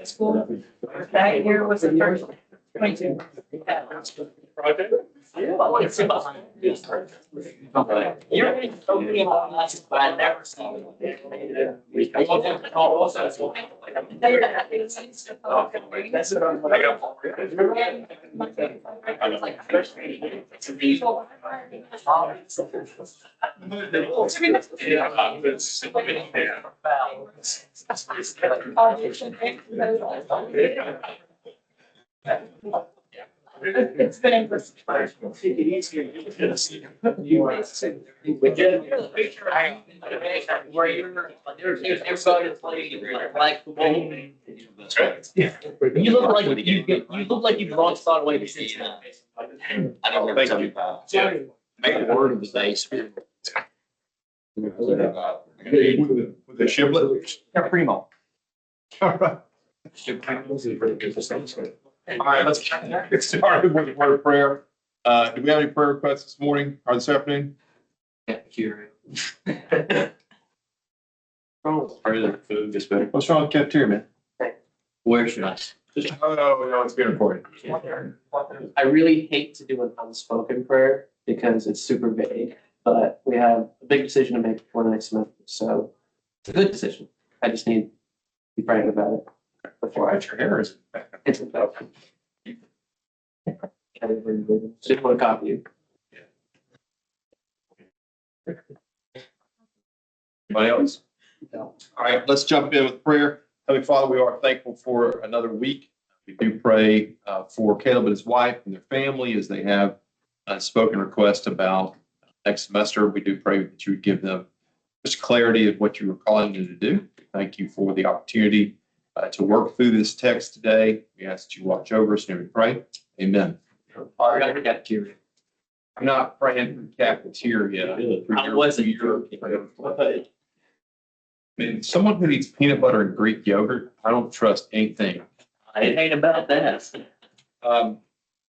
School. That year was the first 22. Project? You're so good on us, but I never saw it. It's been interesting. Where you're, everybody playing like football. That's right. You look like you've lost all the way to Cincinnati. I don't know. Thank you. Yeah. Make a word of the base. With the shiblet? Yeah, primo. All right. All right, let's get started with a word of prayer. Do we have any prayer requests this morning or this afternoon? What's wrong with cafeteria, man? Where should I? Oh, no, it's being recorded. I really hate to do an unspoken prayer because it's super vague, but we have a big decision to make before the next semester. So it's a good decision. I just need to be praying about it before I. Your hair is. It's a no. Just want to copy you. Anybody else? No. All right, let's jump in with prayer. Heavenly Father, we are thankful for another week. We do pray for Caleb and his wife and their family as they have a spoken request about next semester. We do pray that you would give them just clarity of what you are calling them to do. Thank you for the opportunity to work through this text today. We ask that you watch over us and we pray. Amen. Cafeteria. I'm not praying for cafeteria. I wasn't joking. I mean, someone who eats peanut butter and Greek yogurt, I don't trust anything. It ain't about that.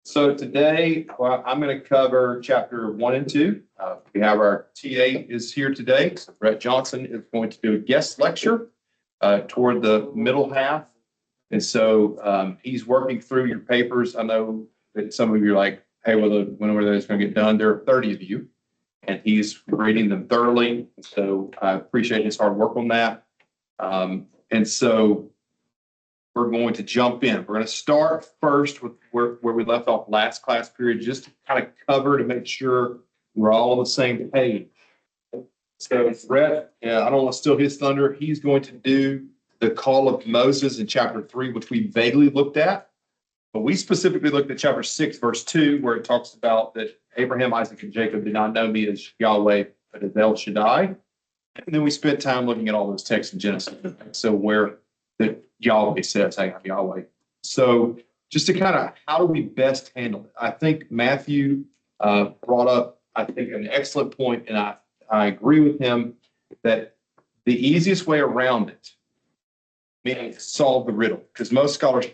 So today, I'm going to cover chapter 1 and 2. We have our TA is here today. So Brett Johnson is going to do a guest lecture toward the middle half. And so he's working through your papers. I know that some of you are like, hey, well, when are those going to get done? There are 30 of you, and he's reading them thoroughly. So I appreciate his hard work on that. And so we're going to jump in. We're going to start first with where we left off last class period, just to kind of cover to make sure we're all on the same page. So Brett, I don't want to steal his thunder. He's going to do the call of Moses in chapter 3, which we vaguely looked at. But we specifically looked at chapter 6, verse 2, where it talks about that Abraham, Isaac, and Jacob did not know me as Yahweh, but as El Shaddai. And then we spent time looking at all those texts in Genesis. So where that Yahweh says, hey, I'm Yahweh. So just to kind of, how do we best handle it? I think Matthew brought up, I think, an excellent point, and I agree with him that the easiest way around it, meaning solve the riddle, because most scholars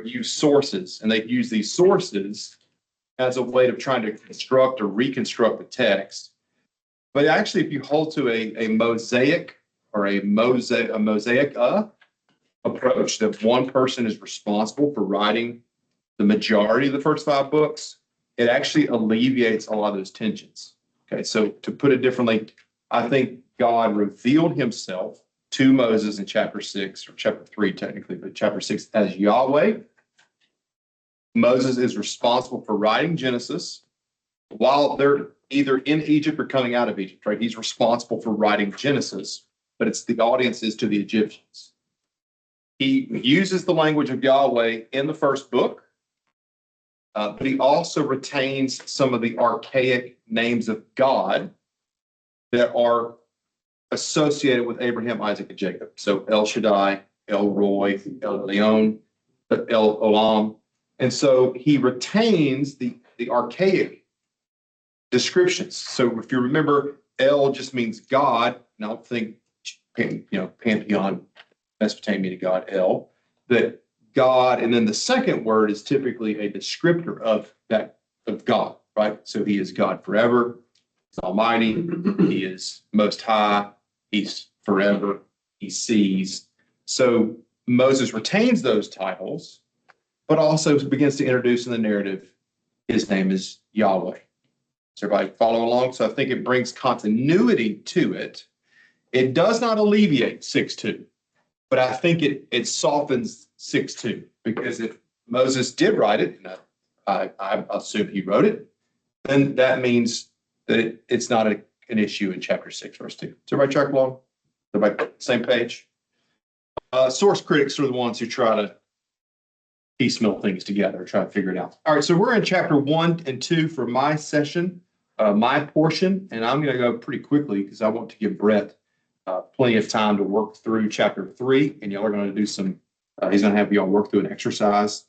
use sources, and they use these sources as a way of trying to construct or reconstruct the text. But actually, if you hold to a mosaic or a mosaic approach, that one person is responsible for writing the majority of the first 5 books, it actually alleviates a lot of those tensions. Okay, so to put it differently, I think God revealed himself to Moses in chapter 6, or chapter 3 technically, but chapter 6 as Yahweh. Moses is responsible for writing Genesis while they're either in Egypt or coming out of Egypt, right? He's responsible for writing Genesis, but it's the audience is to the Egyptians. He uses the language of Yahweh in the first book, but he also retains some of the archaic names of God that are associated with Abraham, Isaac, and Jacob. So El Shaddai, El Roy, El Leon, El Olam. And so he retains the archaic descriptions. So if you remember, El just means God. And I don't think, Pantheon, Mesopotamian God, El, that God, and then the second word is typically a descriptor of God, right? So he is God forever, he's almighty, he is most high, he's forever, he sees. So Moses retains those titles, but also begins to introduce in the narrative, his name is Yahweh. Does everybody follow along? So I think it brings continuity to it. It does not alleviate 6:2, but I think it softens 6:2, because if Moses did write it, and I assume he wrote it, then that means that it's not an issue in chapter 6, verse 2. Does everybody track along? Everybody same page? Source critics are the ones who try to piecemeal things together, try to figure it out. All right, so we're in chapter 1 and 2 for my session, my portion, and I'm going to go pretty quickly because I want to give Brett plenty of time to work through chapter 3, and y'all are going to do some, he's going to have y'all work through an exercise.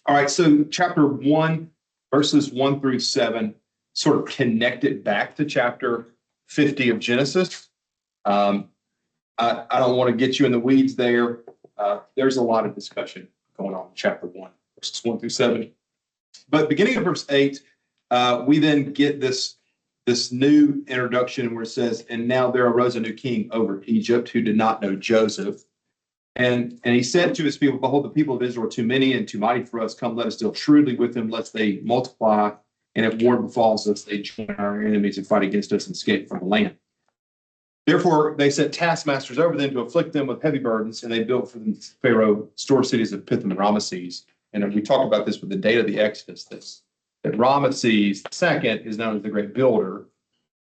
All right, so chapter 1, verses 1 through 7, sort of connect it back to chapter 50 of Genesis. I don't want to get you in the weeds there. There's a lot of discussion going on in chapter 1, verses 1 through 7. But beginning of verse 8, we then get this new introduction where it says, and now there arose a new king over Egypt who did not know Joseph. And he said to his people, behold, the people of Israel are too many and too mighty for us. Come, let us deal shrewdly with them, lest they multiply. And if war befalls us, they join our enemies and fight against us and escape from the land. Therefore, they set taskmasters over them to afflict them with heavy burdens, and they built for them Pharaoh store cities of Pithom and Ramesses. And we talked about this with the date of the Exodus, that Ramesses II is known as the great builder.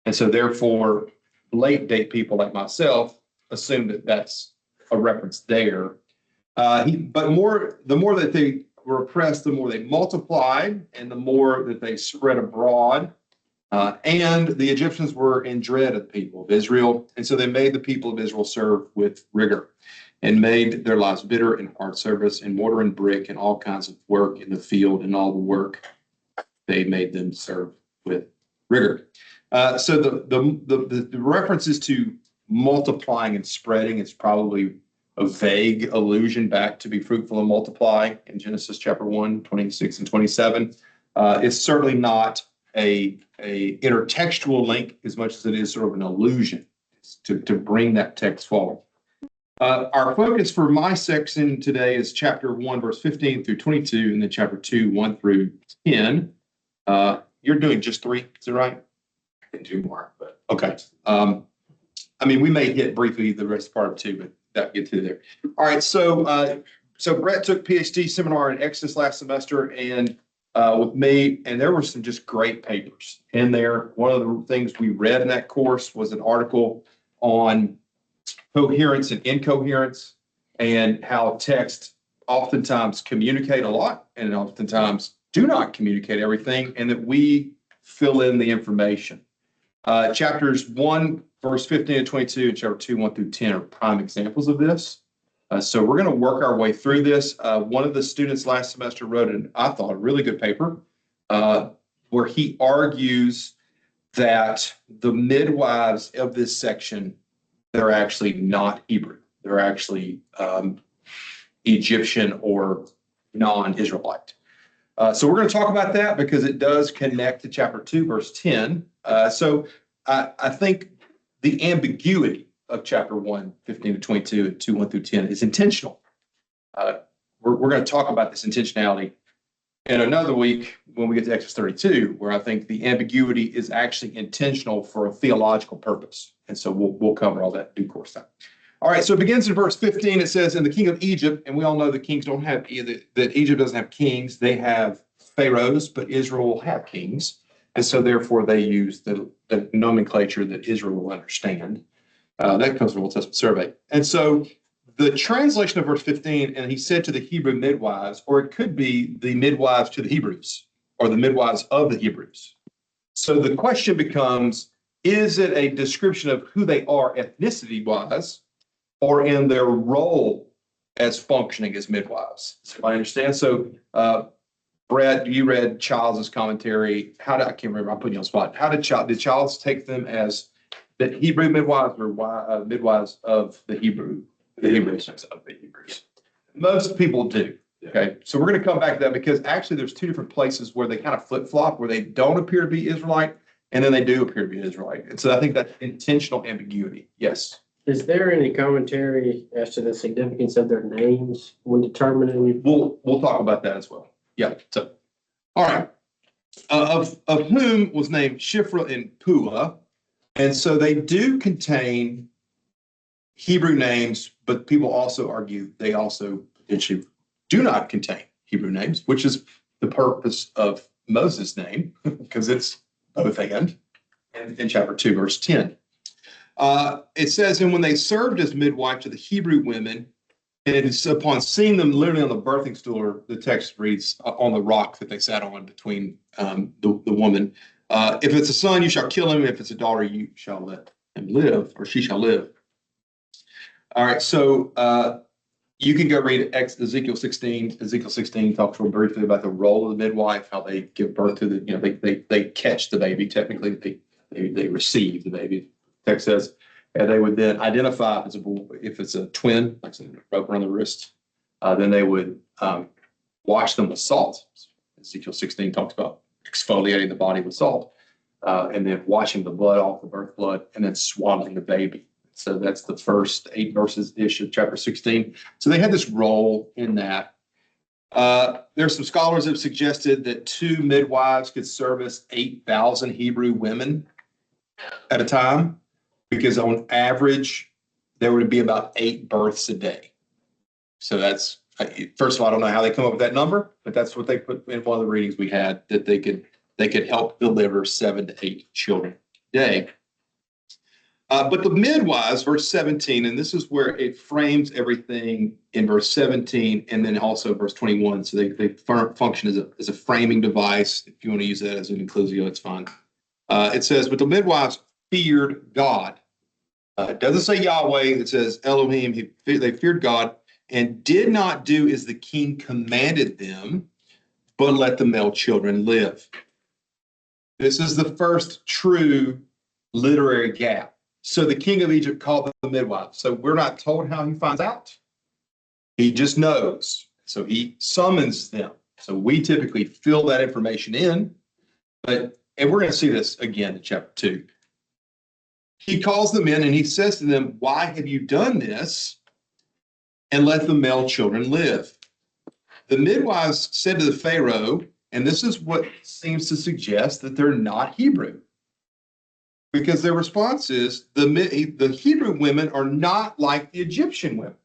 And so therefore, late date people like myself assume that that's a reference there. But the more that they were oppressed, the more they multiplied, and the more that they spread abroad. And the Egyptians were in dread of the people of Israel. And so they made the people of Israel serve with rigor and made their lives bitter in hard service and mortar and brick and all kinds of work in the field, and all the work they made them serve with rigor. So the references to multiplying and spreading is probably a vague allusion back to be fruitful and multiply in Genesis chapter 1, 26 and 27. It's certainly not a intertextual link as much as it is sort of an allusion to bring that text forward. Our focus for my section today is chapter 1, verse 15 through 22, and then chapter 2, 1 through 10. You're doing just 3, is that right? I can do more, but Okay. I mean, we may hit briefly the rest part of 2, but that get to there. All right. So Brett took PhD seminar in Exodus last semester, and with me, and there were some just great papers in there. One of the things we read in that course was an article on coherence and incoherence, and how texts oftentimes communicate a lot and oftentimes do not communicate everything, and that we fill in the information. Chapters 1, verse 15 to 22, and chapter 2, 1 through 10 are prime examples of this. So we're going to work our way through this. One of the students last semester wrote I thought, a really good paper where he argues that the midwives of this section, they're actually not Hebrew. They're actually Egyptian or non-Israelite. So we're going to talk about that because it does connect to chapter 2, verse 10. So I think the ambiguity of chapter 1, 15 to 22, and 2, 1 through 10 is intentional. We're going to talk about this intentionality in another week when we get to Exodus 32, where I think the ambiguity is actually intentional for a theological purpose. And so we'll cover all that in due course time. All right, so it begins in verse 15. It says, and the king of Egypt, and we all know the kings don't have either, that Egypt doesn't have kings. They have pharaohs, but Israel will have kings. And so therefore they use the nomenclature that Israel will understand. That comes from Old Testament survey. And so the translation of verse 15, and he said to the Hebrew midwives, or it could be the midwives to the Hebrews, or the midwives of the Hebrews. So the question becomes, is it a description of who they are ethnicity-wise, or in their role as functioning as midwives? So I understand. So Brett, you read Childs' commentary. I can't remember, I'm putting you on the spot. How did Childs take them as the Hebrew midwives or midwives of the Hebrews? The Hebrews of the Hebrews. Most people do. Okay, so we're going to come back to that because actually there's 2 different places where they kind of flip-flop, where they don't appear to be Israelite, and then they do appear to be Israelite. And so I think that's intentional ambiguity. Yes. Is there any commentary as to the significance of their names when determining? We'll talk about that as well. Yeah, so, all right. Of whom was named Shiphrah and Puah. And so they do contain Hebrew names, but people also argue they also potentially do not contain Hebrew names, which is the purpose of Moses' name, because it's both and in chapter 2, verse 10. It says, and when they served as midwife to the Hebrew women, and it's upon seeing them literally on the birthing stool, or the text reads, on the rock that they sat on between the woman. If it's a son, you shall kill him. If it's a daughter, you shall let him live, or she shall live. All right, so you can go read Ezekiel 16. Ezekiel 16 talks real briefly about the role of the midwife, how they give birth to they catch the baby. Technically, they receive the baby. The text says, and they would then identify if it's a twin, like a rope around the wrist. Then they would wash them with salt. Ezekiel 16 talks about exfoliating the body with salt, and then washing the blood off, the birth blood, and then swaddling the baby. So that's the first 8 verses-ish of chapter 16. So they had this role in that. There's some scholars that have suggested that 2 midwives could service 8,000 Hebrew women at a time, because on average, there would be about 8 births a day. So that's, first of all, I don't know how they come up with that number, but that's what they put in one of the readings we had, that they could help deliver 7 to 8 children a day. But the midwives, verse 17, and this is where it frames everything in verse 17 and then also verse 21. So they function as a framing device. If you want to use that as an inclusio, it's fine. It says, but the midwives feared God. It doesn't say Yahweh. It says Elohim. They feared God and did not do as the king commanded them, but let the male children live. This is the first true literary gap. So the king of Egypt called the midwife. So we're not told how he finds out. He just knows. So he summons them. So we typically fill that information in, and we're going to see this again in chapter 2. He calls them in and he says to them, why have you done this? And let the male children live. The midwives said to the Pharaoh, and this is what seems to suggest that they're not Hebrew, because their response is the Hebrew women are not like the Egyptian women.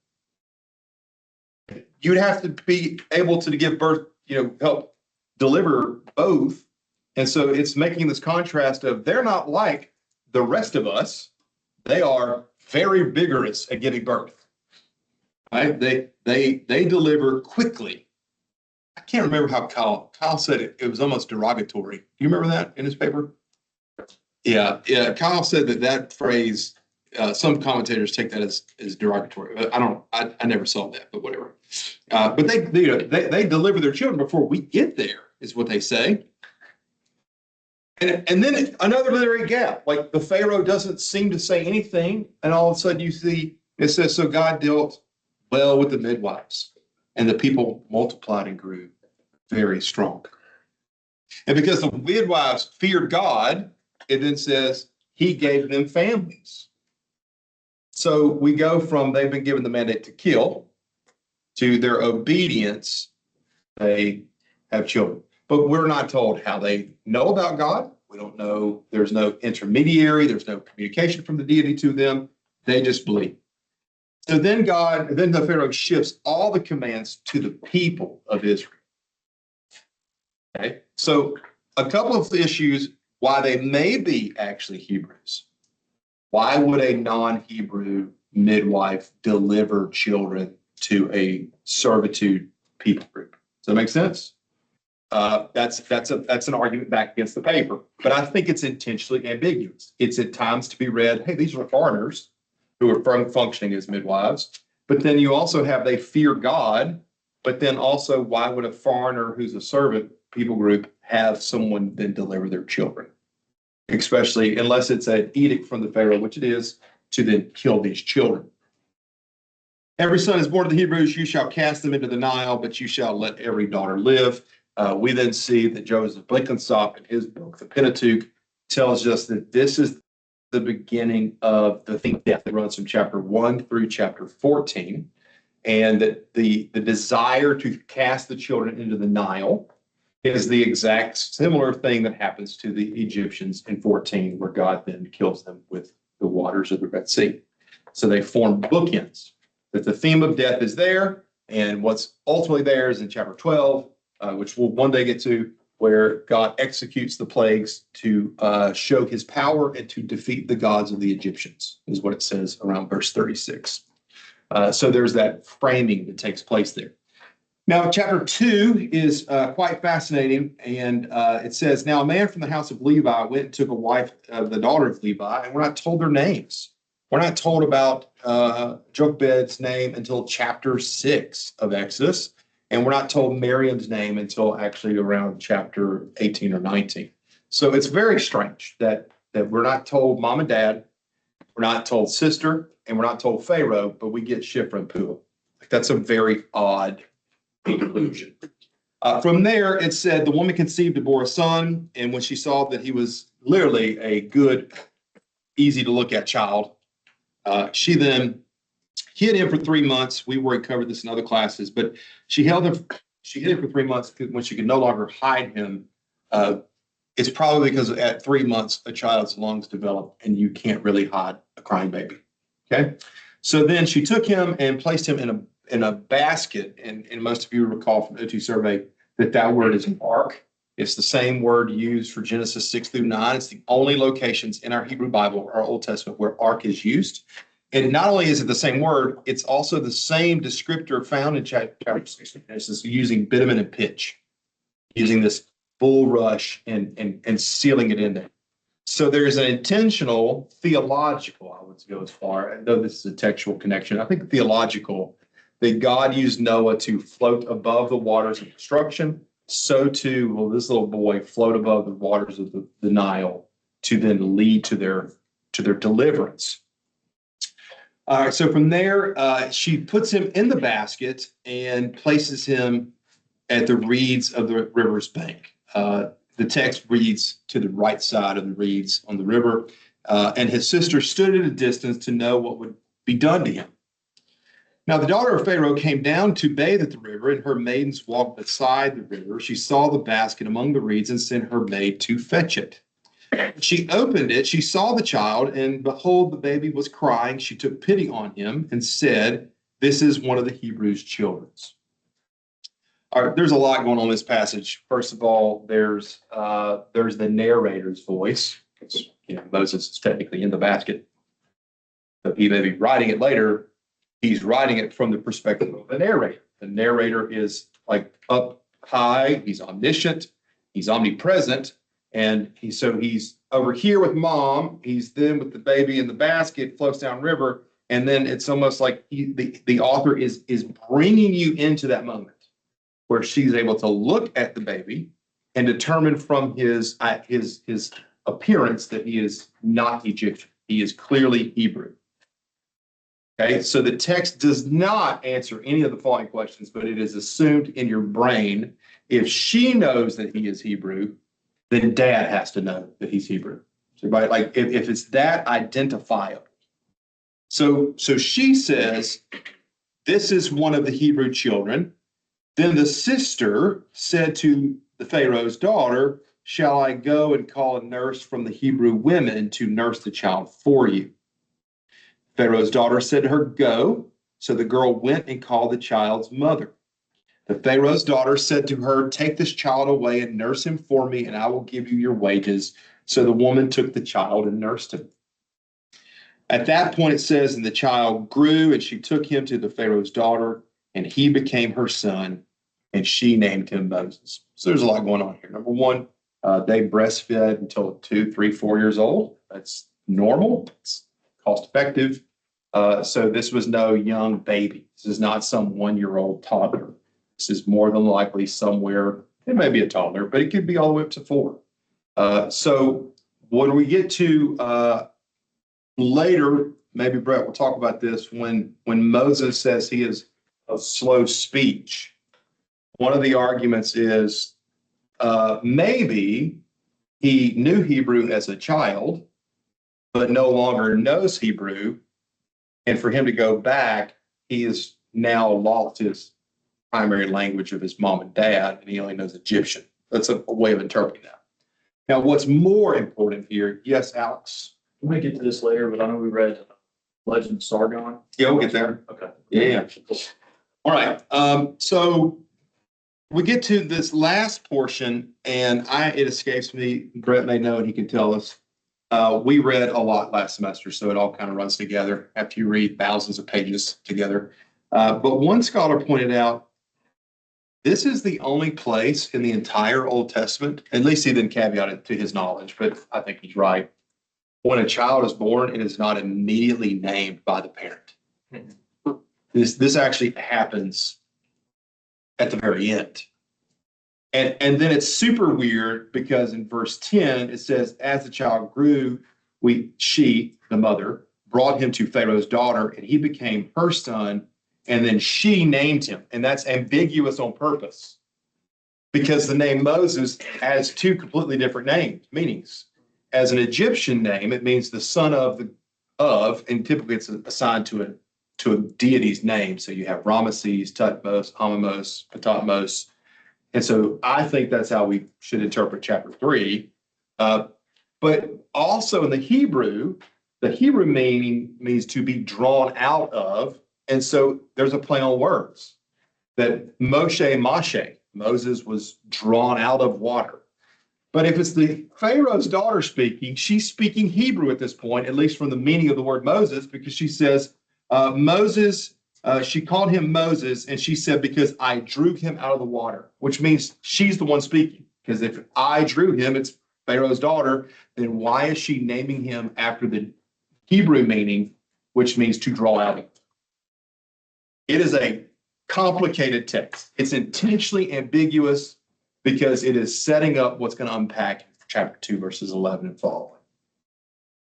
You'd have to be able to give birth, help deliver both. And so it's making this contrast of they're not like the rest of us. They are very vigorous at giving birth. Right? They deliver quickly. I can't remember how Kyle said it. It was almost derogatory. Do you remember that in his paper? Yeah. Kyle said that phrase, some commentators take that as derogatory. I never saw that, but whatever. But they deliver their children before we get there, is what they say. And then another literary gap, like the Pharaoh doesn't seem to say anything, and all of a sudden you see it says, so God dealt well with the midwives, and the people multiplied and grew very strong. And because the midwives feared God, it then says he gave them families. So we go from they've been given the mandate to kill to their obedience, they have children. But we're not told how they know about God. We don't know. There's no intermediary. There's no communication from the deity to them. They just believe. So then the Pharaoh shifts all the commands to the people of Israel. Okay. So a couple of issues why they may be actually Hebrews. Why would a non-Hebrew midwife deliver children to a servitude people group? Does that make sense? That's an argument back against the paper, but I think it's intentionally ambiguous. It's at times to be read, hey, these are foreigners who are functioning as midwives, but then you also have they fear God, but then also why would a foreigner who's a servant people group have someone then deliver their children? Especially unless it's an edict from the Pharaoh, which it is, to then kill these children. Every son is born to the Hebrews, you shall cast them into the Nile, but you shall let every daughter live. We then see that Joseph Blenkinsop in his book, The Pentateuch, tells us that this is the beginning of the theme of death that runs from chapter 1 through chapter 14. And that the desire to cast the children into the Nile is the exact similar thing that happens to the Egyptians in 14, where God then kills them with the waters of the Red Sea. So they form bookends, that the theme of death is there, and what's ultimately there is in chapter 12, which we'll one day get to, where God executes the plagues to show his power and to defeat the gods of the Egyptians, is what it says around verse 36. So there's that framing that takes place there. Now, chapter 2 is quite fascinating, and it says, now a man from the house of Levi went and took a wife, the daughter of Levi, and we're not told their names. We're not told about Jochebed's name until chapter 6 of Exodus, and we're not told Miriam's name until actually around chapter 18 or 19. So it's very strange that we're not told mom and dad, we're not told sister, and we're not told Pharaoh, but we get Shiphrah and Puah. That's a very odd conclusion. From there, it said the woman conceived and bore a son, and when she saw that he was literally a good, easy to look at child, she then hid him for 3 months. We've already covered this in other classes, but she hid him for 3 months when she could no longer hide him. It's probably because at 3 months, a child's lungs develop and you can't really hide a crying baby. Okay. So then she took him and placed him in a basket. And most of you recall from the O2 survey that word is ark. It's the same word used for Genesis 6 through 9. It's the only locations in our Hebrew Bible, our Old Testament, where ark is used. And not only is it the same word, it's also the same descriptor found in chapter 6. This is using bitumen and pitch, using this bulrush and sealing it in there. So there's an intentional theological, I would go as far, I know this is a textual connection, I think theological, that God used Noah to float above the waters of destruction. So too will this little boy float above the waters of the Nile to then lead to their deliverance. All right, so from there, she puts him in the basket and places him at the reeds of the river's bank. The text reads to the right side of the reeds on the river, and his sister stood at a distance to know what would be done to him. Now the daughter of Pharaoh came down to bathe at the river, and her maidens walked beside the river. She saw the basket among the reeds and sent her maid to fetch it. She opened it, she saw the child, and behold, the baby was crying. She took pity on him and said, this is one of the Hebrews' children's. All right, there's a lot going on in this passage. First of all, there's the narrator's voice. Moses is technically in the basket. So he may be writing it later. He's writing it from the perspective of the narrator. The narrator is like up high. He's omniscient. He's omnipresent. And he's over here with mom. He's then with the baby in the basket, floats down river. And then it's almost like the author is bringing you into that moment where she's able to look at the baby and determine from his appearance that he is not Egyptian. He is clearly Hebrew. Okay, so the text does not answer any of the following questions, but it is assumed in your brain. If she knows that he is Hebrew, then dad has to know that he's Hebrew. So everybody, like if it's that identifiable. So she says, this is one of the Hebrew children. Then the sister said to the Pharaoh's daughter, shall I go and call a nurse from the Hebrew women to nurse the child for you? Pharaoh's daughter said to her, go. So the girl went and called the child's mother. The Pharaoh's daughter said to her, take this child away and nurse him for me, and I will give you your wages. So the woman took the child and nursed him. At that point, it says, and the child grew, and she took him to the Pharaoh's daughter, and he became her son, and she named him Moses. So there's a lot going on here. Number one, they breastfed until 2, 3, 4 years old. That's normal. It's cost effective. So this was no young baby. This is not some 1-year-old toddler. This is more than likely somewhere, it may be a toddler, but it could be all the way up to 4. So when we get to later, maybe Brett will talk about this, when Moses says he is of slow speech, one of the arguments is maybe he knew Hebrew as a child, but no longer knows Hebrew. And for him to go back, he has now lost his primary language of his mom and dad, and he only knows Egyptian. That's a way of interpreting that. Now, what's more important here, yes, Alex? We may get to this later, but I know we read Legend of Sargon. Yeah, we'll get there. Okay. Yeah. All right. So we get to this last portion, and it escapes me. Brett may know, and he can tell us. We read a lot last semester, so it all kind of runs together after you read thousands of pages together. But one scholar pointed out, this is the only place in the entire Old Testament, at least he didn't caveat it to his knowledge, but I think he's right. When a child is born, it is not immediately named by the parent. This actually happens at the very end. And then it's super weird because in verse 10, it says, as the child grew, she, the mother, brought him to Pharaoh's daughter, and he became her son, and then she named him. And that's ambiguous on purpose because the name Moses has two completely different meanings. As an Egyptian name, it means the son of, and typically it's assigned to a deity's name. So you have Ramesses, Tutmos, Amamos, Patatmos. And so I think that's how we should interpret chapter 3. But also in the Hebrew meaning means to be drawn out of. And so there's a play on words that Moses was drawn out of water. But if it's the Pharaoh's daughter speaking, she's speaking Hebrew at this point, at least from the meaning of the word Moses, because she says, she called him Moses, and she said, because I drew him out of the water, which means she's the one speaking. Because if I drew him, it's Pharaoh's daughter, then why is she naming him after the Hebrew meaning, which means to draw out of? It is a complicated text. It's intentionally ambiguous because it is setting up what's going to unpack chapter 2, verses 11 and following.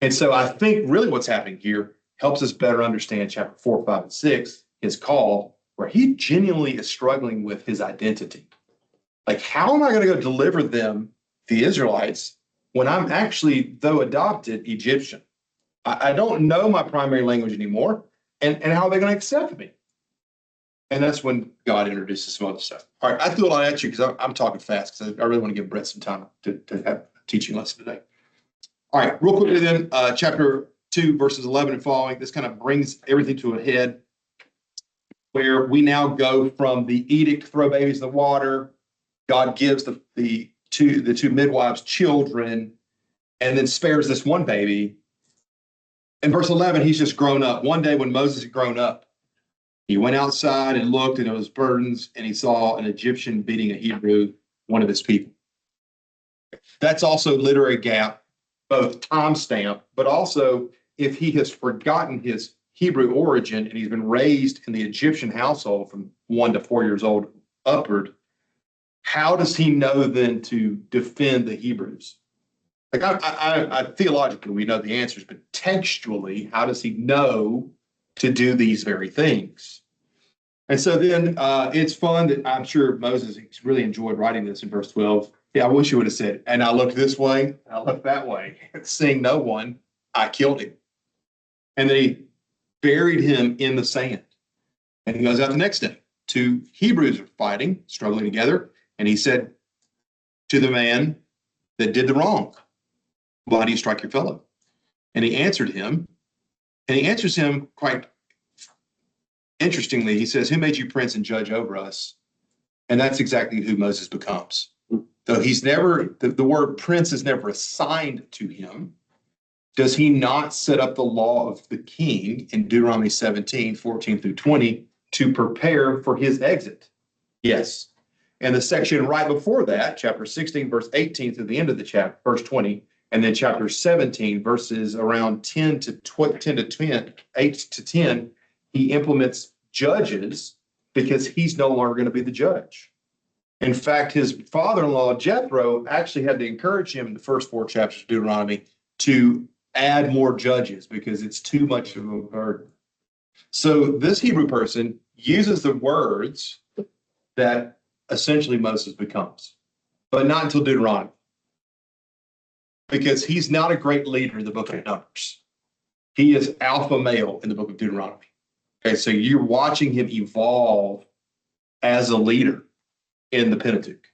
And so I think really what's happening here helps us better understand chapter 4, 5, and 6, his call, where he genuinely is struggling with his identity. Like, how am I going to go deliver them, the Israelites, when I'm actually, though adopted, Egyptian? I don't know my primary language anymore, and how are they going to accept me? And that's when God introduces some other stuff. All right, I threw a lot at you because I'm talking fast because I really want to give Brett some time to have a teaching lesson today. All right, real quickly then, chapter 2, verses 11 and following, this kind of brings everything to a head where we now go from the edict, throw babies in the water. God gives the two midwives children and then spares this one baby. In verse 11, he's just grown up. One day when Moses had grown up, he went outside and looked, and it was burdens, and he saw an Egyptian beating a Hebrew, one of his people. That's also literary gap, both timestamp, but also if he has forgotten his Hebrew origin and he's been raised in the Egyptian household from 1 to 4 years old upward, how does he know then to defend the Hebrews? Like I theologically, we know the answers, but textually, how does he know to do these very things? And so then it's fun that I'm sure Moses really enjoyed writing this in verse 12. Yeah, I wish you would have said, and I looked this way, and I looked that way, seeing no one, I killed him. And then he buried him in the sand. And he goes out the next day. 2 Hebrews are fighting, struggling together. And he said to the man that did the wrong, why do you strike your fellow? And he answered him, and he answers him quite interestingly. He says, who made you prince and judge over us? And that's exactly who Moses becomes. Though he's never, the word prince is never assigned to him, does he not set up the law of the king in Deuteronomy 17, 14 through 20 to prepare for his exit? Yes. And the section right before that, chapter 16, verse 18 to the end of the chapter, verse 20, and then chapter 17, verses around 8 to 10, he implements judges because he's no longer going to be the judge. In fact, his father-in-law, Jethro, actually had to encourage him in the first 4 chapters of Deuteronomy to add more judges because it's too much of a burden. So this Hebrew person uses the words that essentially Moses becomes, but not until Deuteronomy. because he's not a great leader in the book of Numbers. He is alpha male in the book of Deuteronomy. Okay, so you're watching him evolve as a leader in the Pentateuch.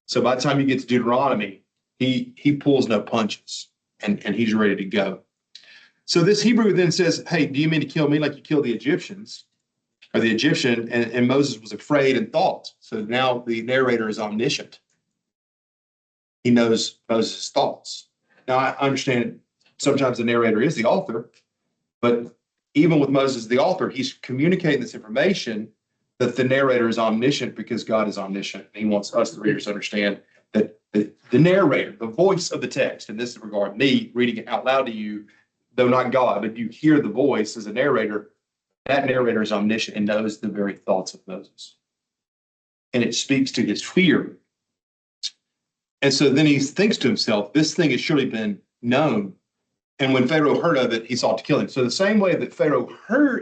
So by the time you get to Deuteronomy, he pulls no punches and he's ready to go. So this Hebrew then says, hey, do you mean to kill me like you killed the Egyptians? Or the Egyptian, and Moses was afraid and thought. So now the narrator is omniscient. He knows Moses' thoughts. Now I understand sometimes the narrator is the author, but even with Moses, the author, he's communicating this information that the narrator is omniscient because God is omniscient. And he wants us, the readers, to understand that the narrator, the voice of the text, in this regard, me reading it out loud to you, though not God, but you hear the voice as a narrator, that narrator is omniscient and knows the very thoughts of Moses. And it speaks to his fear. And so then he thinks to himself, this thing has surely been known. And when Pharaoh heard of it, he sought to kill him. So the same way that Pharaoh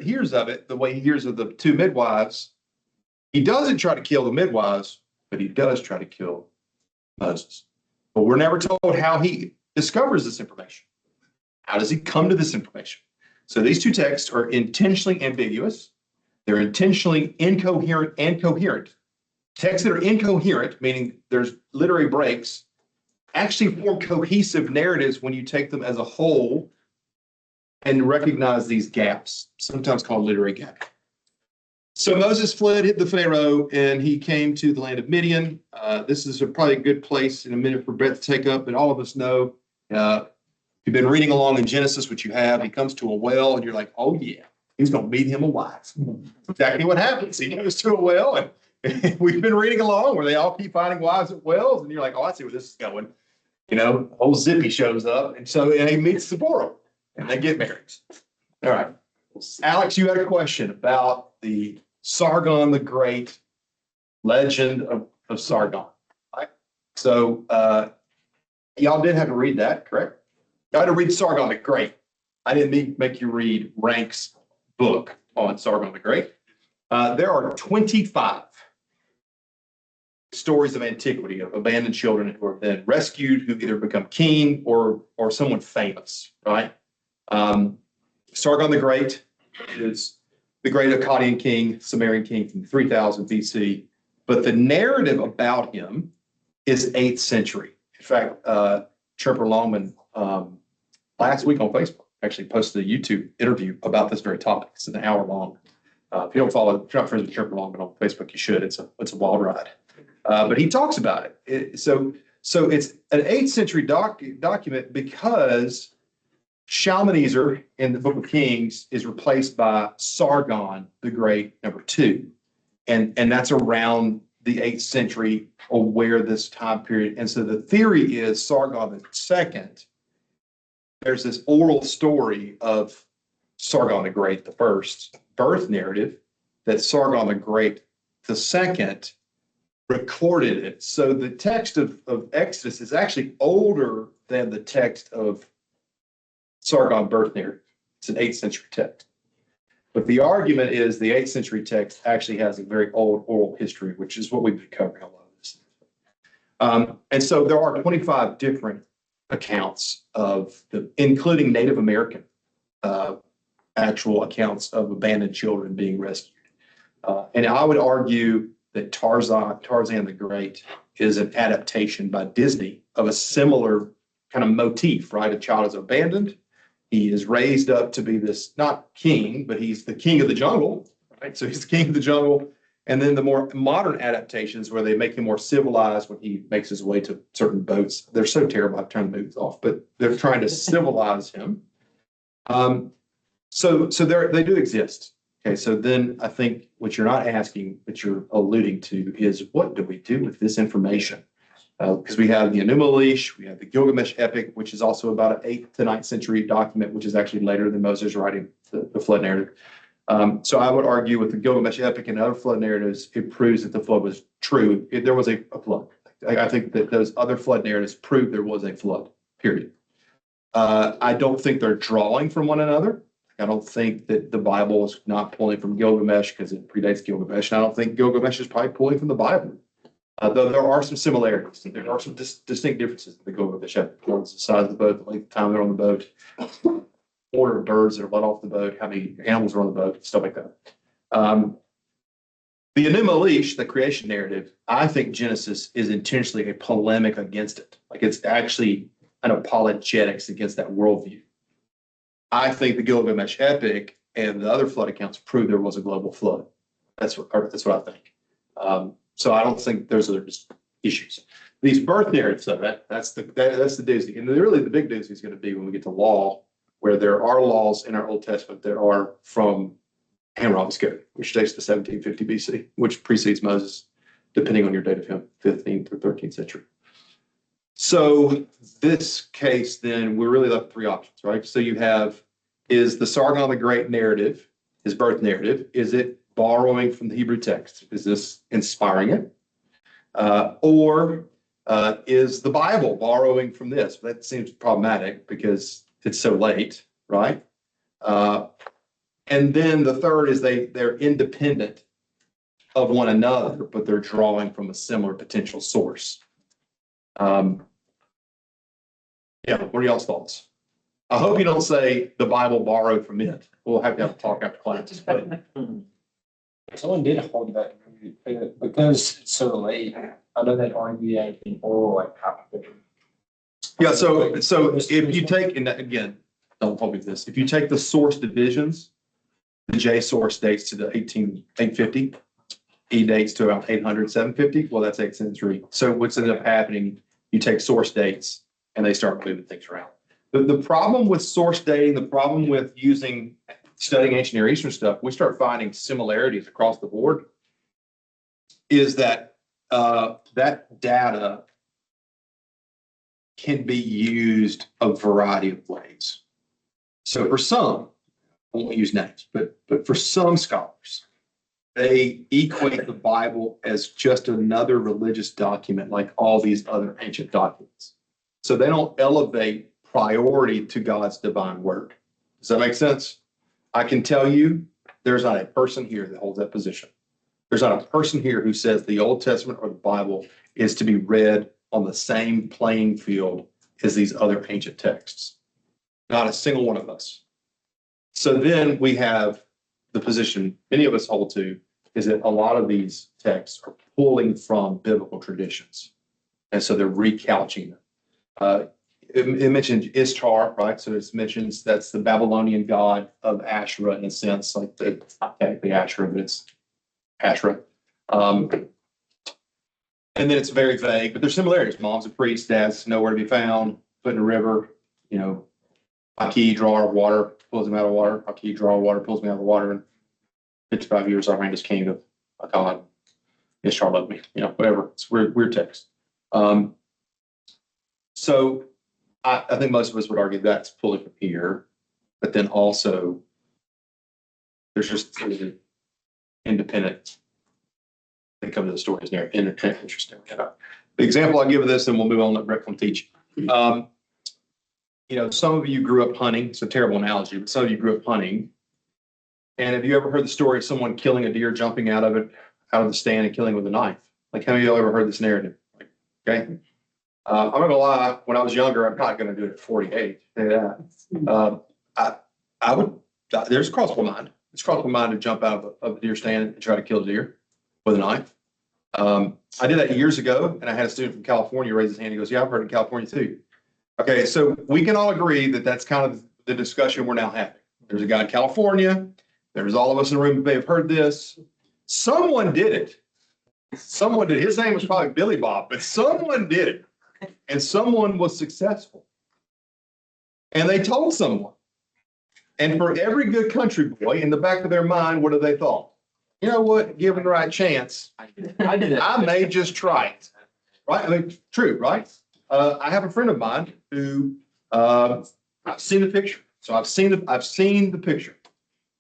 hears of it, the way he hears of the two midwives, he doesn't try to kill the midwives, but he does try to kill Moses. But we're never told how he discovers this information. How does he come to this information? So these two texts are intentionally ambiguous. They're intentionally incoherent and coherent. Texts that are incoherent, meaning there's literary breaks, actually form cohesive narratives when you take them as a whole and recognize these gaps, sometimes called literary gaps. So Moses fled, hit the Pharaoh, and he came to the land of Midian. This is probably a good place in a minute for Brett to take up, but all of us know, you've been reading along in Genesis, which you have, he comes to a well, and you're like, oh yeah, he's going to meet him a wife. Exactly what happens. He goes to a well, and we've been reading along where they all keep finding wives at wells, and you're like, oh, I see where this is going. You know, old Zippy shows up, and he meets Zipporah, and they get married. All right. Alex, you had a question about the Sargon the Great legend of Sargon. Right? So y'all did have to read that, correct? You had to read Sargon the Great. I didn't make you read Rank's book on Sargon the Great. There are 25 stories of antiquity of abandoned children who have been rescued, who either become king or someone famous, right? Sargon the Great is the great Akkadian king, Sumerian king from 3000 BC. But the narrative about him is 8th century. In fact, Trevor Longman last week on Facebook actually posted a YouTube interview about this very topic. It's an hour long. If you're not friends with Trevor Longman on Facebook, you should. It's a wild ride. But he talks about it. So it's an 8th century document because Shalmaneser in the Book of Kings is replaced by Sargon the Great, number 2. And that's around the 8th century or where this time period. And so the theory is Sargon II, there's this oral story of Sargon the Great, the first birth narrative, that Sargon the Great, the second, recorded it. So the text of Exodus is actually older than the text of Sargon birth narrative. It's an 8th century text. But the argument is the 8th century text actually has a very old oral history, which is what we've been covering a lot of this. And so there are 25 different accounts including Native American actual accounts of abandoned children being rescued. And I would argue that Tarzan the Great is an adaptation by Disney of a similar kind of motif, right? A child is abandoned. He is raised up to be this, not king, but he's the king of the jungle, right? So he's the king of the jungle. And then the more modern adaptations where they make him more civilized when he makes his way to certain boats. They're so terrible, I've turned the movies off, but they're trying to civilize him. So they do exist. Okay, so then I think what you're not asking, but you're alluding to is what do we do with this information? Because we have the Enuma Elish, we have the Gilgamesh epic, which is also about an 8th to 9th century document, which is actually later than Moses writing the flood narrative. So I would argue with the Gilgamesh epic and other flood narratives, it proves that the flood was true. There was a flood. I think that those other flood narratives prove there was a flood, period. I don't think they're drawing from one another. I don't think that the Bible is not pulling from Gilgamesh because it predates Gilgamesh. And I don't think Gilgamesh is probably pulling from the Bible. Though there are some similarities, there are some distinct differences that go with the shepherd. One's the size of the boat, the length of time they're on the boat, order of birds that are let off the boat, how many animals are on the boat, stuff like that. The Enuma Elish, the creation narrative, I think Genesis is intentionally a polemic against it. Like it's actually an apologetics against that worldview. I think the Gilgamesh epic and the other flood accounts prove there was a global flood. That's what I think. So I don't think those are issues. These birth narratives, though, that's the doozy. And really the big doozy is going to be when we get to law, where there are laws in our Old Testament that are from Hammurabi's Code, which dates to 1750 BC, which precedes Moses, depending on your date of him, 15th or 13th century. So this case, then, we're really left with three options, right? So you have, is the Sargon the Great narrative, his birth narrative, is it borrowing from the Hebrew text? Is this inspiring it? Or is the Bible borrowing from this? That seems problematic because it's so late, right? And then the third is they're independent of one another, but they're drawing from a similar potential source. Yeah, what are y'all's thoughts? I hope you don't say the Bible borrowed from it. We'll have to have a talk after class. But Someone did hold that because it's so late. I know that argue that in oral like half. yeah, so if you take, and again, don't hold me to this. If you take the source divisions, the J source dates to the 850, E dates to about 800, 750. Well, that's 8th century. So what's ended up happening, you take source dates and they start moving things around. The problem with source dating, the problem with studying ancient Near Eastern stuff, we start finding similarities across the board, is that that data can be used a variety of ways. So for some, I won't use names, but for some scholars, they equate the Bible as just another religious document like all these other ancient documents. So they don't elevate priority to God's divine word. Does that make sense? I can tell you there's not a person here that holds that position. There's not a person here who says the Old Testament or the Bible is to be read on the same playing field as these other ancient texts. Not a single one of us. So then we have the position many of us hold to, is that a lot of these texts are pulling from biblical traditions. And so they're recouching them. It mentioned Ishtar, right? So it mentions that's the Babylonian god of Asherah in a sense, like it's not technically Asherah, but it's Asherah. And then it's very vague, but there's similarities. Mom's a priest, dad's nowhere to be found, put in a river, Aki, drawer of water, pulls him out of water. Aki, drawer of water, pulls me out of the water. And 55 years I reigned as king of a god. Ishtar loved me, whatever. It's weird text. So I think most of us would argue that's pulling from here, but then also there's an independent. They come to the story is interesting. The example I give of this, and we'll move on. Let Brett come teach. Some of you grew up hunting. It's a terrible analogy, but some of you grew up hunting. And have you ever heard the story of someone killing a deer, jumping out of the stand and killing with a knife? Like, how many of y'all ever heard this narrative? Okay. I'm not gonna lie. When I was younger, I'm not gonna do it at 48. Yeah. I would. There's crossable mind. It's crossable mind to jump out of a deer stand and try to kill a deer with a knife. I did that years ago, and I had a student from California raise his hand. He goes, "Yeah, I've heard in California too." Okay, so we can all agree that that's kind of the discussion we're now having. There's a guy in California. There's all of us in the room who may have heard this. Someone did it. Someone did. His name was probably Billy Bob, but someone did it. And someone was successful. And they told someone. And for every good country boy, in the back of their mind, what do they thought? You know what? Given the right chance, I may just try it. Right? I mean, true, right? I have a friend of mine who I've seen the picture. So I've seen the picture.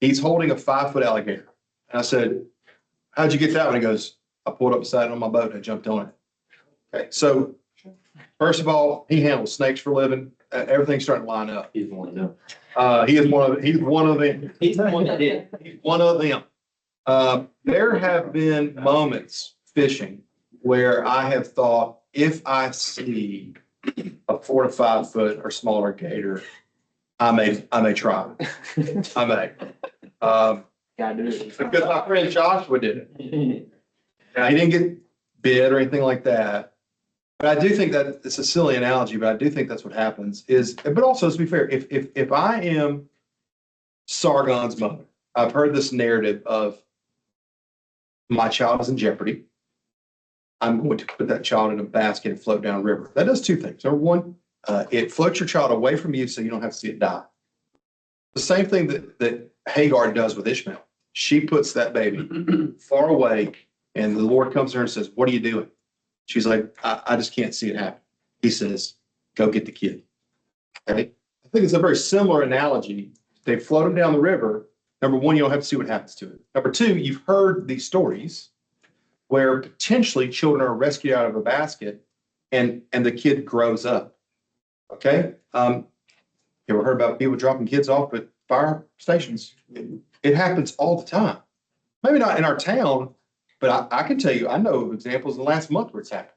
He's holding a 5-foot alligator. And I said, "How'd you get that one?" He goes, "I pulled up beside it on my boat and I jumped on it." Okay, so first of all, he handles snakes for a living. Everything's starting to line up. He's one of them. He's one of them. He's the one that did. He's one of them. There have been moments fishing where I have thought, if I see a 4 to 5 foot or smaller gator, I may try. I may. Gotta do it. Because my friend Joshua did it. Now, he didn't get bit or anything like that. But I do think that it's a silly analogy, but I do think that's what happens but also, to be fair, if I am Sargon's mother, I've heard this narrative of my child is in jeopardy. I'm going to put that child in a basket and float down a river. That does two things. Number one, it floats your child away from you so you don't have to see it die. The same thing that Hagar does with Ishmael. She puts that baby far away, and the Lord comes to her and says, "What are you doing?" She's like, I just can't see it happen. He says, "Go get the kid." Okay? I think it's a very similar analogy. They float him down the river. Number one, you don't have to see what happens to it. Number two, you've heard these stories where potentially children are rescued out of a basket and the kid grows up. Okay? You ever heard about people dropping kids off at fire stations? It happens all the time. Maybe not in our town, but I can tell you, I know of examples in the last month where it's happened.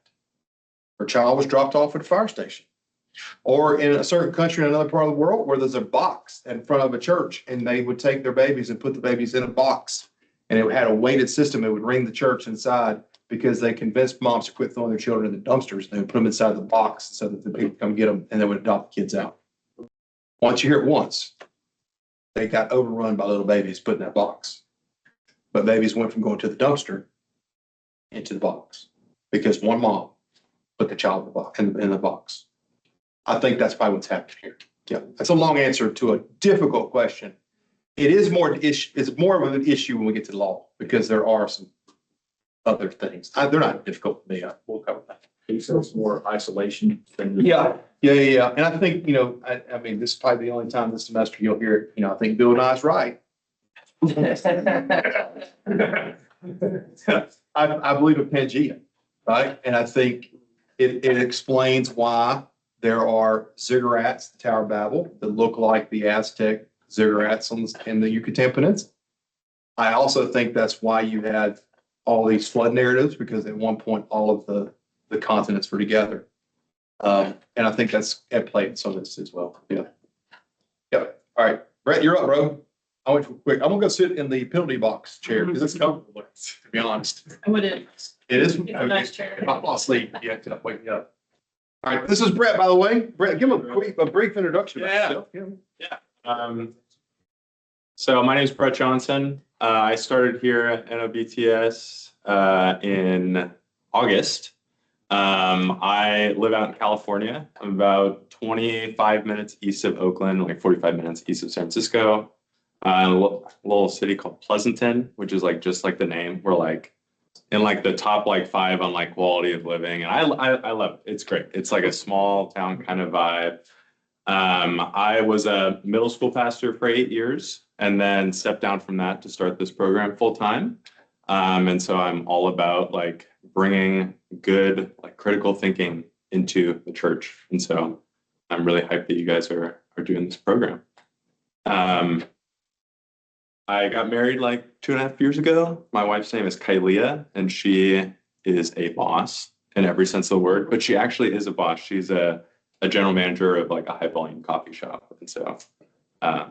Where a child was dropped off at a fire station. Or in a certain country in another part of the world where there's a box in front of a church and they would take their babies and put the babies in a box. And it had a weighted system. It would ring the church inside because they convinced moms to quit throwing their children in the dumpsters. They would put them inside the box so that the people would come get them and they would adopt the kids out. Once you hear it once, they got overrun by little babies put in that box. But babies went from going to the dumpster into the box because one mom put the child in the box. I think that's probably what's happening here. Yeah, that's a long answer to a difficult question. It is more it's more of an issue when we get to the law because there are some other things. They're not difficult for me. We'll cover that. So it's more isolation than. Yeah. And I think, I mean, this is probably the only time this semester you'll hear it. I think Bill Nye's right. I believe in Pangea, right? And I think it explains why there are ziggurats, the Tower of Babel, that look like the Aztec ziggurats in the Yucatan Peninsula. I also think that's why you had all these flood narratives, because at one point all of the continents were together. And I think that's at play in some of this as well. Yeah. All right. Brett, you're up, bro. I went quick. I'm gonna go sit in the penalty box chair because it's comfortable, to be honest. I wouldn't. It is. It's a nice chair. If I fall asleep, you have to wake me up. All right, this is Brett, by the way. Brett, give him a brief introduction. Yeah. So my name is Brett Johnson. I started here at NOBTS in August. I live out in California. I'm about 25 minutes east of Oakland, like 45 minutes east of San Francisco. A little city called Pleasanton, which is just like the name. We're like in the top 5 on quality of living, and I love it. It's great. It's like a small town kind of vibe. I was a middle school pastor for 8 years, and then stepped down from that to start this program full time. And so I'm all about bringing good critical thinking into the church, and so I'm really hyped that you guys are doing this program. I got married 2.5 years ago. My wife's name is Kylea, and she is a boss in every sense of the word, but she actually is a boss. She's a general manager of a high volume coffee shop. And so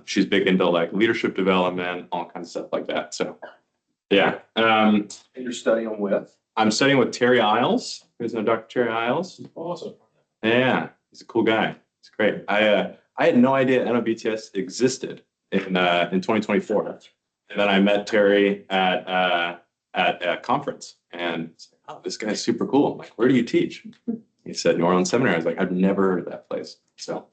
she's big into leadership development, all kinds of stuff like that. So yeah. And you're studying with? I'm studying with Terry Isles. You guys know Dr. Terry Isles? Awesome. Yeah, he's a cool guy. It's great. I had no idea NOBTS existed in 2024. And then I met Terry at a conference, and oh, this guy's super cool. I'm like, where do you teach? He said New Orleans Seminary. I was like, I've never heard of that place. So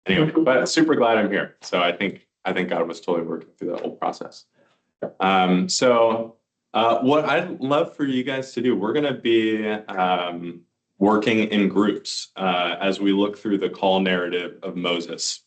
anyway, but super glad I'm here. So I think God was totally working through that whole process. What I'd love for you guys to do, we're going to be working in groups as we look through the call narrative of Moses.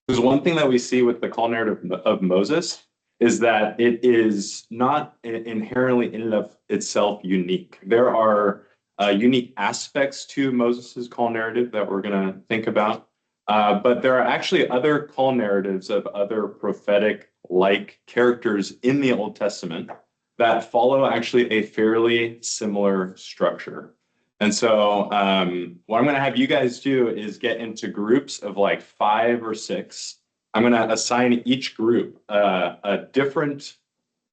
Because one thing that we see with the call narrative of Moses is that it is not inherently in and of itself unique. There are unique aspects to Moses's call narrative that we're going to think about. But there are actually other call narratives of other prophetic-like characters in the Old Testament that follow actually a fairly similar structure. And so what I'm going to have you guys do is get into groups of like 5 or 6. I'm going to assign each group a different